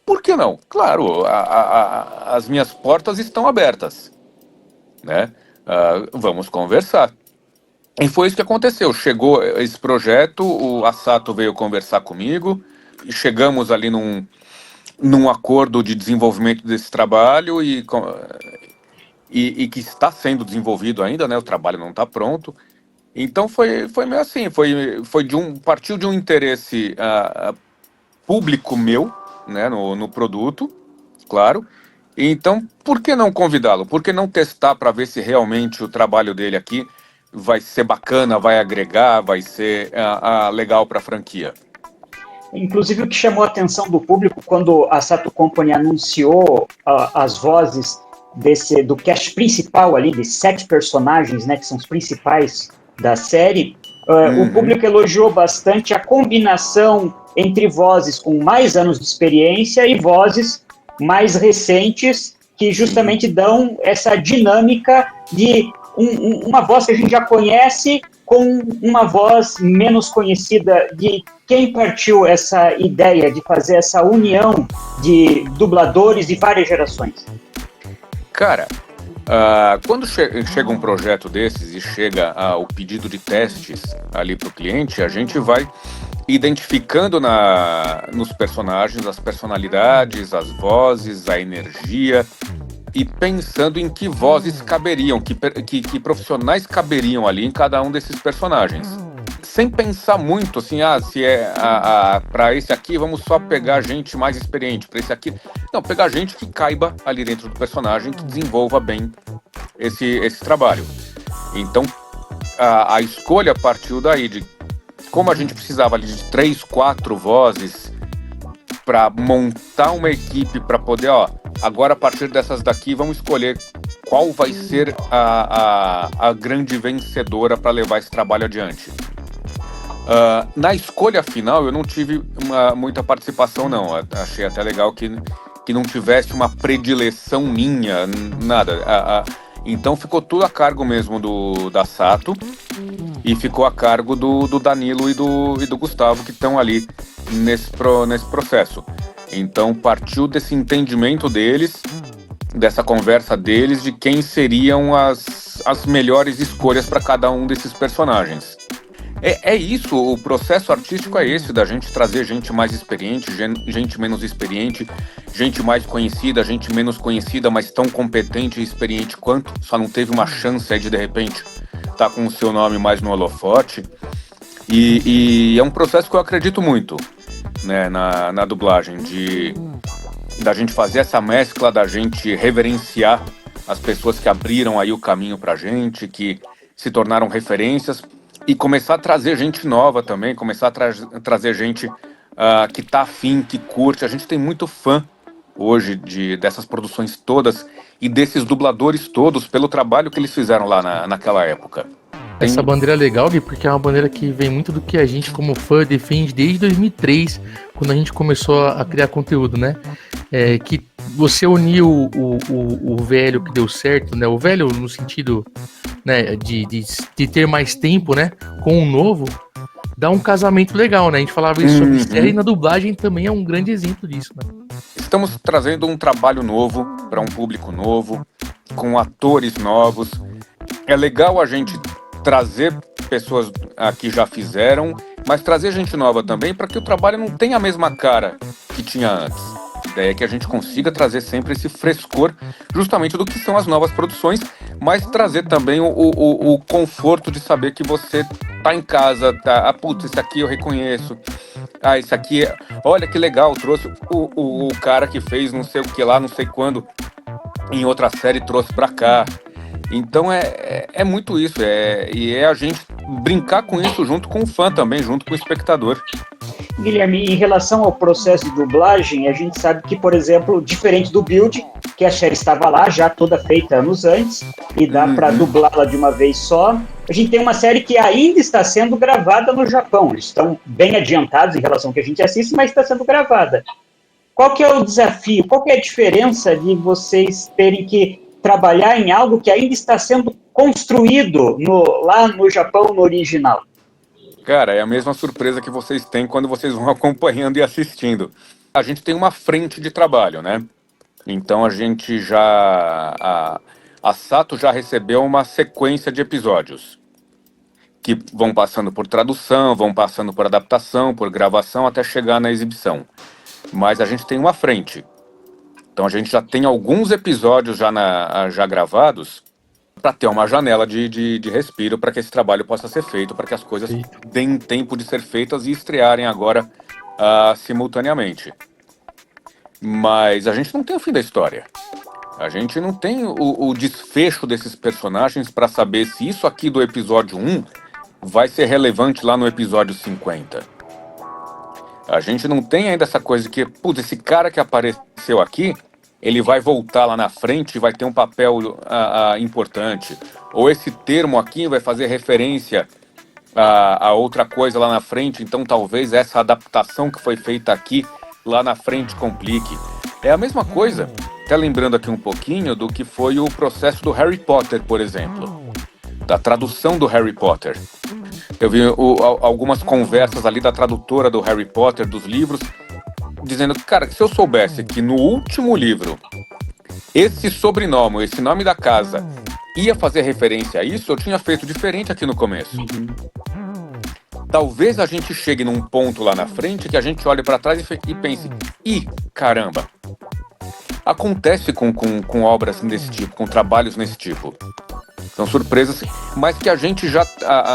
por que não? Claro, as minhas portas estão abertas, né? Vamos conversar. E foi isso que aconteceu. Chegou esse projeto, a Sato veio conversar comigo, e chegamos ali num acordo de desenvolvimento desse trabalho e que está sendo desenvolvido ainda, né? O trabalho não está pronto. Então foi meio assim, partiu de um interesse público meu, né? No produto, claro. Então, por que não convidá-lo? Por que não testar para ver se realmente o trabalho dele aqui vai ser bacana, vai agregar, vai ser legal para a franquia? Inclusive, o que chamou a atenção do público quando a Sato Company anunciou as vozes do cast principal ali, de 7 personagens, né, que são os principais da série, o público elogiou bastante a combinação entre vozes com mais anos de experiência e vozes mais recentes, que justamente dão essa dinâmica de uma voz que a gente já conhece com uma voz menos conhecida. De quem partiu essa ideia de fazer essa união de dubladores de várias gerações? Cara, quando chega um projeto desses e chega o pedido de testes ali para o cliente, a gente vai identificando nos personagens as personalidades, as vozes, a energia, e pensando em que vozes caberiam, que profissionais caberiam ali em cada um desses personagens. Sem pensar muito assim, se é para esse aqui vamos só pegar gente mais experiente, para esse aqui não, pegar gente que caiba ali dentro do personagem, que desenvolva bem esse trabalho. Então a escolha partiu daí, de como a gente precisava ali de 3, 4 vozes para montar uma equipe para poder, agora a partir dessas daqui vamos escolher qual vai ser a grande vencedora para levar esse trabalho adiante. Na escolha final eu não tive muita participação não, achei até legal que não tivesse uma predileção minha, nada. Então ficou tudo a cargo mesmo da Sato, e ficou a cargo do Danilo e do Gustavo, que estão ali nesse processo. Então partiu desse entendimento deles, dessa conversa deles, de quem seriam as melhores escolhas para cada um desses personagens. É isso, o processo artístico é esse, da gente trazer gente mais experiente, gente menos experiente, gente mais conhecida, gente menos conhecida, mas tão competente e experiente quanto, só não teve uma chance aí de repente tá com o seu nome mais no holofote. E é um processo que eu acredito muito, né, na dublagem, da gente fazer essa mescla, da gente reverenciar as pessoas que abriram aí o caminho pra gente, que se tornaram referências, e começar a trazer gente nova também, começar a trazer gente que tá afim, que curte. A gente tem muito fã hoje dessas produções todas e desses dubladores todos, pelo trabalho que eles fizeram lá naquela época. Essa bandeira é legal, Gui, porque é uma bandeira que vem muito do que a gente como fã defende desde 2003, quando a gente começou a criar conteúdo, né? Que você uniu o velho que deu certo, né? O velho no sentido, né, de ter mais tempo, né? Com o novo, dá um casamento legal, né? A gente falava isso sobre série, e na dublagem também é um grande exemplo disso, né? Estamos trazendo um trabalho novo para um público novo, com atores novos. É legal a gente trazer pessoas que já fizeram, mas trazer gente nova também, para que o trabalho não tenha a mesma cara que tinha antes. A ideia é que a gente consiga trazer sempre esse frescor, justamente do que são as novas produções, mas trazer também o conforto de saber que você tá em casa, tá? Putz, esse aqui eu reconheço. Esse aqui, olha que legal, trouxe o cara que fez não sei o que lá, não sei quando, em outra série, trouxe pra cá. Então é muito isso, e é a gente brincar com isso junto com o fã também, junto com o espectador. Guilherme, em relação ao processo de dublagem, a gente sabe que, por exemplo, diferente do Build, que a série estava lá já toda feita anos antes, e dá para dublá-la de uma vez só, a gente tem uma série que ainda está sendo gravada no Japão. Eles estão bem adiantados em relação ao que a gente assiste, mas está sendo gravada. Qual que é o desafio? Qual que é a diferença de vocês terem que trabalhar em algo que ainda está sendo construído lá no Japão, no original? Cara, é a mesma surpresa que vocês têm quando vocês vão acompanhando e assistindo. A gente tem uma frente de trabalho, né? Então a gente a Sato já recebeu uma sequência de episódios que vão passando por tradução, vão passando por adaptação, por gravação, até chegar na exibição. Mas a gente tem uma frente. Então a gente já tem alguns episódios já gravados para ter uma janela de respiro para que esse trabalho possa ser feito, para que as coisas deem tempo de ser feitas e estrearem agora simultaneamente. Mas a gente não tem o fim da história. A gente não tem o desfecho desses personagens para saber se isso aqui do episódio 1 vai ser relevante lá no episódio 50. A gente não tem ainda essa coisa de que, putz, esse cara que apareceu aqui, ele vai voltar lá na frente e vai ter um papel importante. Ou esse termo aqui vai fazer referência a outra coisa lá na frente, então talvez essa adaptação que foi feita aqui, lá na frente, complique. É a mesma coisa, até lembrando aqui um pouquinho do que foi o processo do Harry Potter, por exemplo. Da tradução do Harry Potter. Eu vi algumas conversas ali da tradutora do Harry Potter, dos livros, dizendo que, cara, se eu soubesse que no último livro esse sobrenome, esse nome da casa ia fazer referência a isso, eu tinha feito diferente aqui no começo. Talvez a gente chegue num ponto lá na frente que a gente olhe para trás e pense, caramba, acontece com obras desse tipo, com trabalhos nesse tipo. São surpresas, mas que a gente já,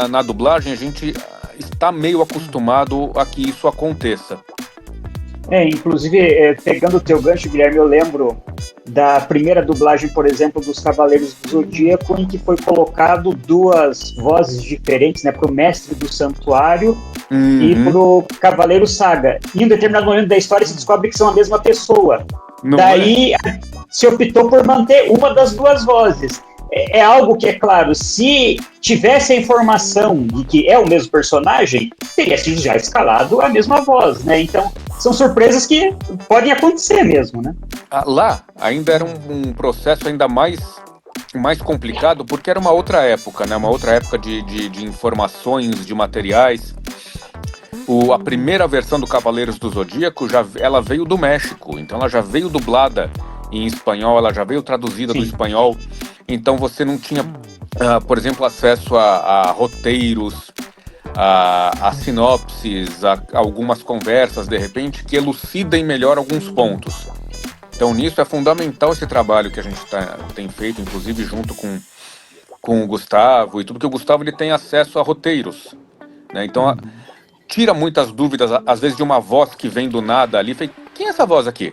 na dublagem, a gente está meio acostumado a que isso aconteça. Inclusive, pegando o teu gancho, Guilherme, eu lembro da primeira dublagem, por exemplo, dos Cavaleiros do Zodíaco, em que foi colocado duas vozes diferentes, né, para o Mestre do Santuário e para o Cavaleiro Saga. E em um determinado momento da história se descobre que são a mesma pessoa. Daí se optou por manter uma das duas vozes. É algo que, é claro, se tivesse a informação de que é o mesmo personagem, teria sido já escalado a mesma voz, né? Então, são surpresas que podem acontecer mesmo, né? Lá ainda era um processo ainda mais complicado, porque era uma outra época, né? Uma outra época de informações, de materiais. A primeira versão do Cavaleiros do Zodíaco, ela veio do México, então ela já veio dublada em espanhol, ela já veio traduzida do espanhol. Então você não tinha, por exemplo, acesso a roteiros, a sinopses, a algumas conversas, de repente, que elucidem melhor alguns pontos. Então nisso é fundamental esse trabalho que a gente tem feito, inclusive junto com o Gustavo e tudo, que o Gustavo ele tem acesso a roteiros, né? Então tira muitas dúvidas, às vezes, de uma voz que vem do nada ali. Quem é essa voz aqui?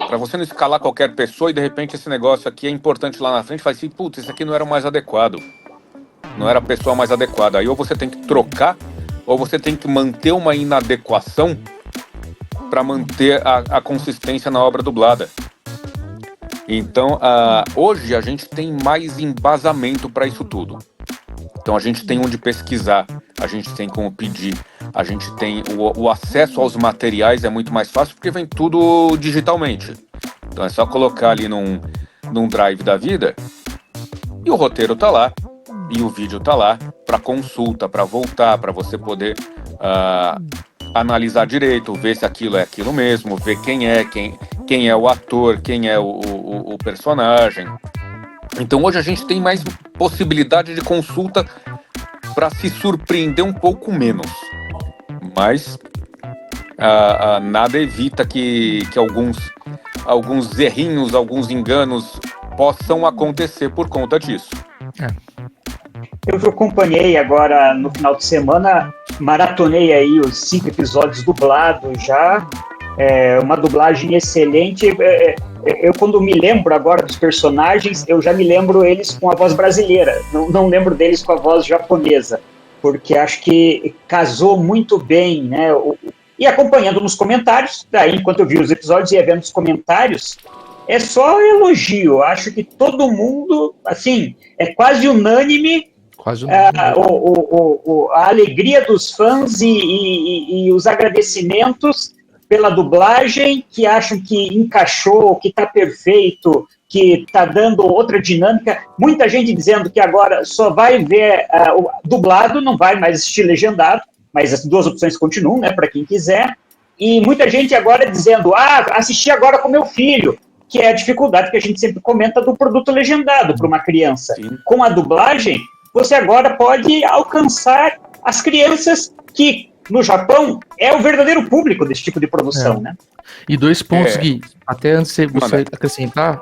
Pra você não escalar qualquer pessoa e de repente esse negócio aqui é importante lá na frente, faz assim, putz, esse aqui não era o mais adequado. Não era a pessoa mais adequada. Aí ou você tem que trocar, ou você tem que manter uma inadequação para manter a consistência na obra dublada. Então, hoje a gente tem mais embasamento para isso tudo. Então a gente tem onde pesquisar, a gente tem como pedir, a gente tem o acesso aos materiais é muito mais fácil porque vem tudo digitalmente. Então é só colocar ali num drive da vida e o roteiro tá lá. E o vídeo tá lá para consulta, para voltar, para você poder analisar direito, ver se aquilo é aquilo mesmo, ver quem é o ator, quem é o personagem. Então hoje a gente tem mais possibilidade de consulta para se surpreender um pouco menos. Mas nada evita que alguns errinhos, alguns enganos possam acontecer por conta disso. Eu acompanhei agora no final de semana, maratonei aí os 5 episódios dublados já, uma dublagem excelente. Eu quando me lembro agora dos personagens, eu já me lembro eles com a voz brasileira, não lembro deles com a voz japonesa, porque acho que casou muito bem, né? E acompanhando nos comentários, daí enquanto eu vi os episódios e ia vendo os comentários, é só elogio. Acho que todo mundo, assim, é quase unânime a alegria dos fãs e os agradecimentos pela dublagem, que acham que encaixou, que está perfeito, que está dando outra dinâmica. Muita gente dizendo que agora só vai ver dublado, não vai mais assistir legendado, mas as 2 opções continuam, né, para quem quiser. E muita gente agora dizendo, assisti agora com meu filho, que é a dificuldade que a gente sempre comenta do produto legendado para uma criança. Sim. Com a dublagem, você agora pode alcançar as crianças que, no Japão, é o verdadeiro público desse tipo de produção, né? E 2 pontos, Gui, até antes de você acrescentar,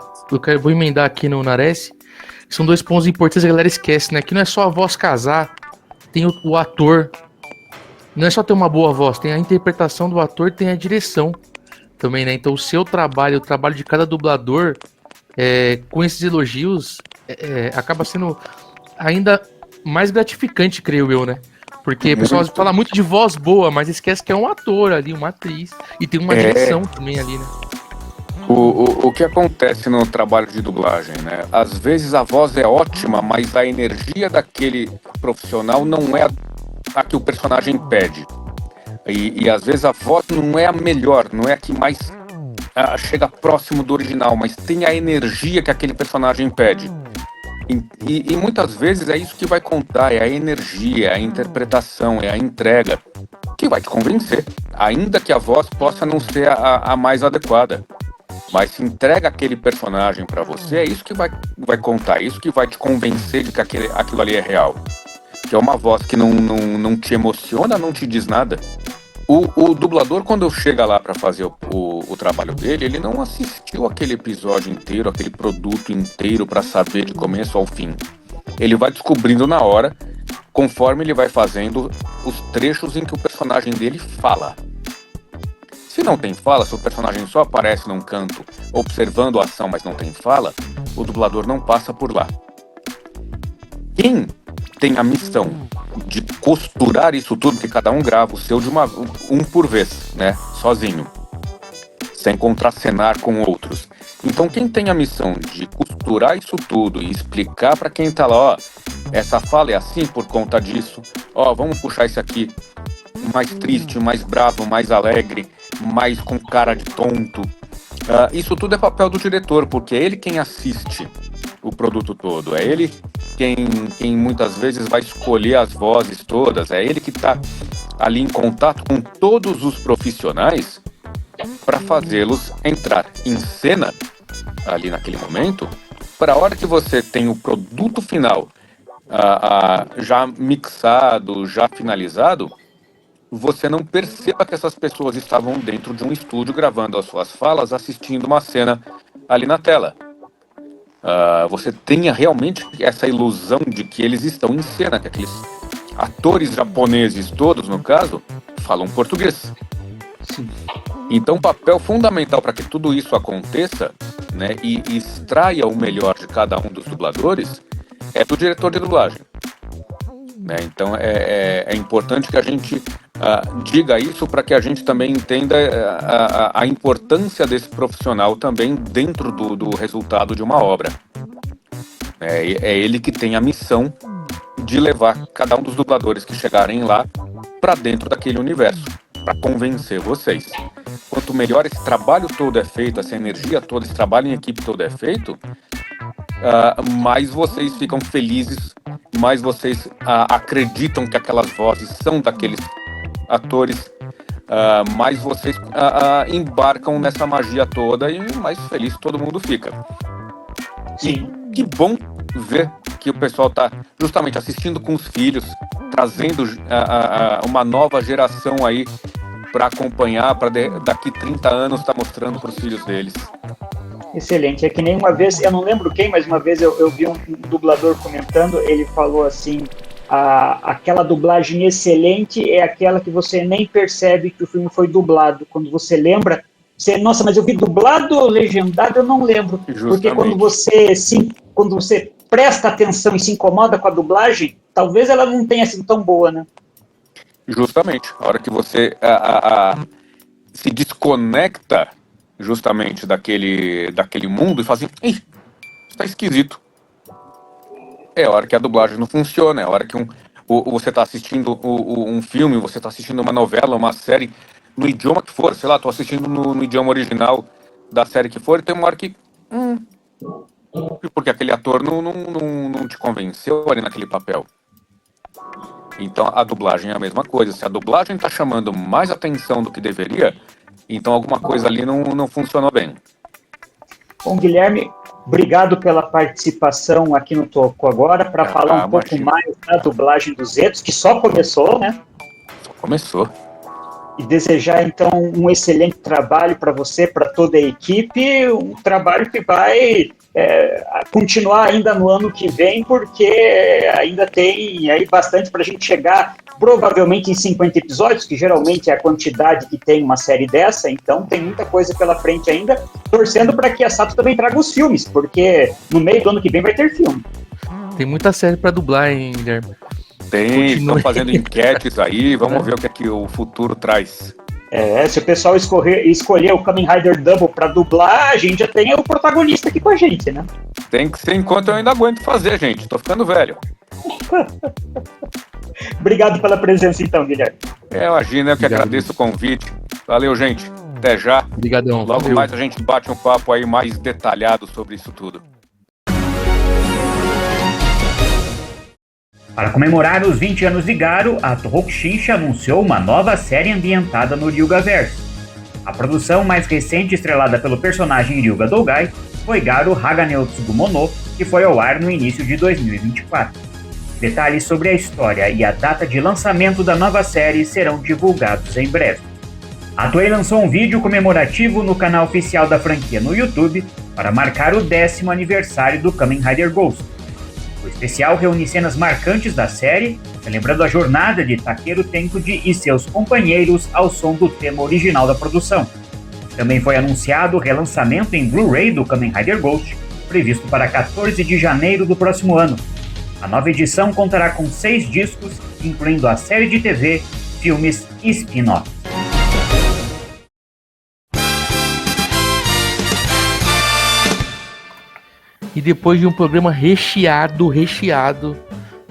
vou emendar aqui no Nares, são 2 pontos importantes que a galera esquece, né? Que não é só a voz casar, tem o ator, não é só ter uma boa voz, tem a interpretação do ator, tem a direção também, né? Então o seu trabalho, o trabalho de cada dublador, com esses elogios, acaba sendo ainda mais gratificante, creio eu, né? Porque o pessoal fala muito de voz boa, mas esquece que é um ator ali, uma atriz, e tem uma direção também ali, né? O que acontece no trabalho de dublagem, né? Às vezes a voz é ótima, mas a energia daquele profissional não é a que o personagem pede. E às vezes a voz não é a melhor, não é a que mais chega próximo do original, mas tem a energia que aquele personagem pede. E muitas vezes é isso que vai contar, é a energia, é a interpretação, é a entrega que vai te convencer, ainda que a voz possa não ser a mais adequada. Mas se entrega aquele personagem para você, é isso que vai contar, é isso que vai te convencer de que aquilo ali é real. Que é uma voz que não te emociona, não te diz nada. O dublador, quando chega lá para fazer o trabalho dele, ele não assistiu aquele episódio inteiro, aquele produto inteiro para saber de começo ao fim. Ele vai descobrindo na hora, conforme ele vai fazendo os trechos em que o personagem dele fala. Se não tem fala, se o personagem só aparece num canto, observando a ação, mas não tem fala, o dublador não passa por lá. Quem tem a missão de costurar isso tudo, que cada um grava o seu de um por vez, né? Sozinho, sem contracenar com outros. Então quem tem a missão de costurar isso tudo e explicar para quem tá lá, ó, essa fala é assim por conta disso, ó, vamos puxar isso aqui mais triste, mais bravo, mais alegre, mais com cara de tonto. Isso tudo é papel do diretor, porque é ele quem assiste o produto todo, é ele quem muitas vezes vai escolher as vozes todas, é ele que está ali em contato com todos os profissionais para fazê-los entrar em cena ali naquele momento, para a hora que você tem o produto final já mixado, já finalizado, você não perceba que essas pessoas estavam dentro de um estúdio gravando as suas falas, assistindo uma cena ali na tela. Você tenha realmente essa ilusão de que eles estão em cena, que aqueles atores japoneses todos, no caso, falam português. Sim. Então, o papel fundamental para que tudo isso aconteça, né, e extraia o melhor de cada um dos dubladores, é do diretor de dublagem. Né? Então, é importante que a gente diga isso para que a gente também entenda a importância desse profissional também dentro do resultado de uma obra. É ele que tem a missão de levar cada um dos dubladores que chegarem lá para dentro daquele universo, para convencer vocês. Quanto melhor esse trabalho todo é feito, essa energia toda, esse trabalho em equipe todo é feito, mais vocês ficam felizes mais vocês acreditam que aquelas vozes são daqueles atores, mais vocês embarcam nessa magia toda e mais feliz todo mundo fica. Sim. E que bom ver que o pessoal está justamente assistindo com os filhos, trazendo uma nova geração aí para acompanhar, para daqui 30 anos estar mostrando para os filhos deles. Excelente. É que nem uma vez, eu não lembro quem, mas uma vez eu vi um dublador comentando, ele falou assim, aquela dublagem excelente é aquela que você nem percebe que o filme foi dublado. Quando você lembra, nossa, mas eu vi dublado ou legendado, eu não lembro. Justamente. Porque quando você presta atenção e se incomoda com a dublagem, talvez ela não tenha sido tão boa, né? Justamente. A hora que você se desconecta justamente daquele mundo e fala assim, ei, isso tá esquisito. É a hora que a dublagem não funciona, é a hora que você está assistindo um filme, você está assistindo uma novela, uma série, no idioma que for, sei lá, tô assistindo no idioma original da série que for, e tem uma hora que... porque aquele ator não te convenceu ali naquele papel. Então a dublagem é a mesma coisa. Se a dublagem está chamando mais atenção do que deveria, então alguma coisa ali não funcionou bem. Bom, Guilherme, obrigado pela participação aqui no Toco Agora, para falar um pouco mais da dublagem dos Zetos, que só começou, né? Só começou. E desejar, então, um excelente trabalho para você, para toda a equipe, um trabalho que vai continuar ainda no ano que vem, porque ainda tem aí bastante para a gente chegar, provavelmente em 50 episódios, que geralmente é a quantidade que tem uma série dessa, então tem muita coisa pela frente ainda, torcendo para que a Sato também traga os filmes, porque no meio do ano que vem vai ter filme. Tem muita série para dublar, hein, Guilherme? Tem, estão fazendo enquetes aí, vamos ver o que é que o futuro traz. Se o pessoal escolher o Kamen Rider Double para dublar, a gente já tem o protagonista aqui com a gente, né? Tem que ser enquanto eu ainda aguento fazer, gente. Tô ficando velho. Obrigado pela presença, então, Guilherme. Imagina, eu que agradeço o convite. Valeu, gente. Até já. Obrigadão. Logo valeu. mais a gente bate um papo aí mais detalhado sobre isso tudo. Para comemorar os 20 anos de Garo, a Tohokushinsha anunciou uma nova série ambientada no Ryugaverse. A produção mais recente estrelada pelo personagem Ryuga Dougai foi Garo Hagane o Tsugumono, que foi ao ar no início de 2024. Detalhes sobre a história e a data de lançamento da nova série serão divulgados em breve. A Toei lançou um vídeo comemorativo no canal oficial da franquia no YouTube para marcar o 10º aniversário do Kamen Rider Ghost. O especial reúne cenas marcantes da série, lembrando a jornada de Takeru Tenkuji e seus companheiros ao som do tema original da produção. Também foi anunciado o relançamento em Blu-ray do Kamen Rider Ghost, previsto para 14 de janeiro do próximo ano. A nova edição contará com 6 discos, incluindo a série de TV, filmes e spin-off. E depois de um programa recheado,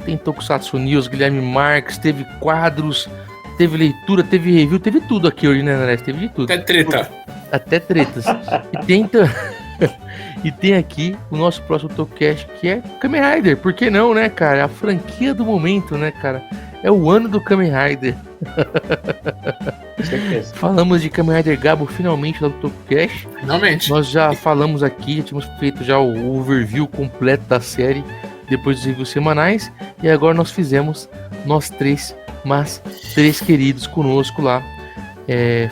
tem Tokusatsu News, Guilherme Marques, teve quadros, teve leitura, teve review, teve tudo aqui hoje, né, André? Teve de tudo. Até tretas. E tem aqui o nosso próximo Tokcast, que é Kamen Rider. Por que não, né, cara? A franquia do momento, né, cara? É o ano do Kamen Rider. Com certeza. Falamos de Kamen Rider Gabo finalmente lá do Tokcast. Finalmente. Nós já falamos aqui, já tínhamos feito já o overview completo da série, depois dos reviews semanais, e agora nós fizemos, nós três, mas 3 queridos conosco lá.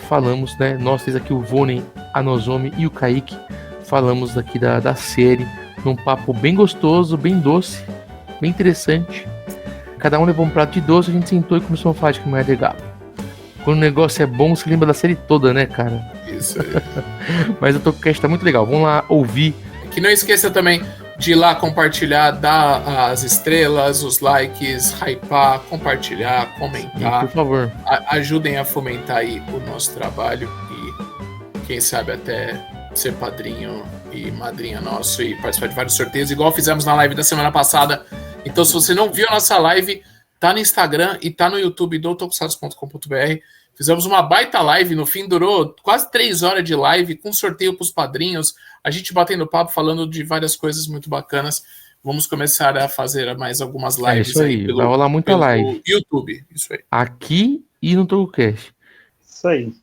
Falamos, né? Nós três aqui, o Vonen, a Nozomi e o Kaique, falamos aqui da série, num papo bem gostoso, bem doce, bem interessante. Cada um levou um prato de doce, a gente sentou e começou a falar de Kamen Rider Gabo. Quando o negócio é bom, você lembra da série toda, né, cara? Isso aí. Mas o Tokcast tá muito legal, vamos lá ouvir. Que não esqueça também de ir lá compartilhar, dar as estrelas, os likes, hypar, compartilhar, comentar. Sim, por favor. Ajudem a fomentar aí o nosso trabalho e quem sabe até ser padrinho e madrinha nosso e participar de vários sorteios, igual fizemos na live da semana passada. Então, se você não viu a nossa live, tá no Instagram e tá no YouTube do tokusatsu.com.br. Fizemos uma baita live, no fim durou quase 3 horas de live, com sorteio pros padrinhos, a gente batendo papo, falando de várias coisas muito bacanas. Vamos começar a fazer mais algumas É lives isso aí, pelo, vai rolar muita pelo live. YouTube. Isso aí. Aqui e no TogoCast. Isso aí.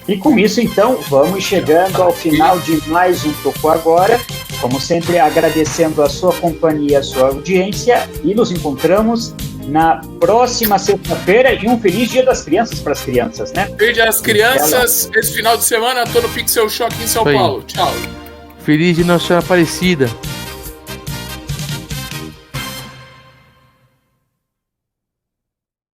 E com isso, então, vamos chegando ao final de mais um Tocou Agora. Como sempre, agradecendo a sua companhia, a sua audiência, e nos encontramos na próxima sexta-feira, e um feliz Dia das Crianças para as crianças, né? Feliz Dia das Crianças. Esse final de semana tô no Pixel Shock em São Isso aí. Paulo. Tchau. Feliz de Nossa Senhora Aparecida.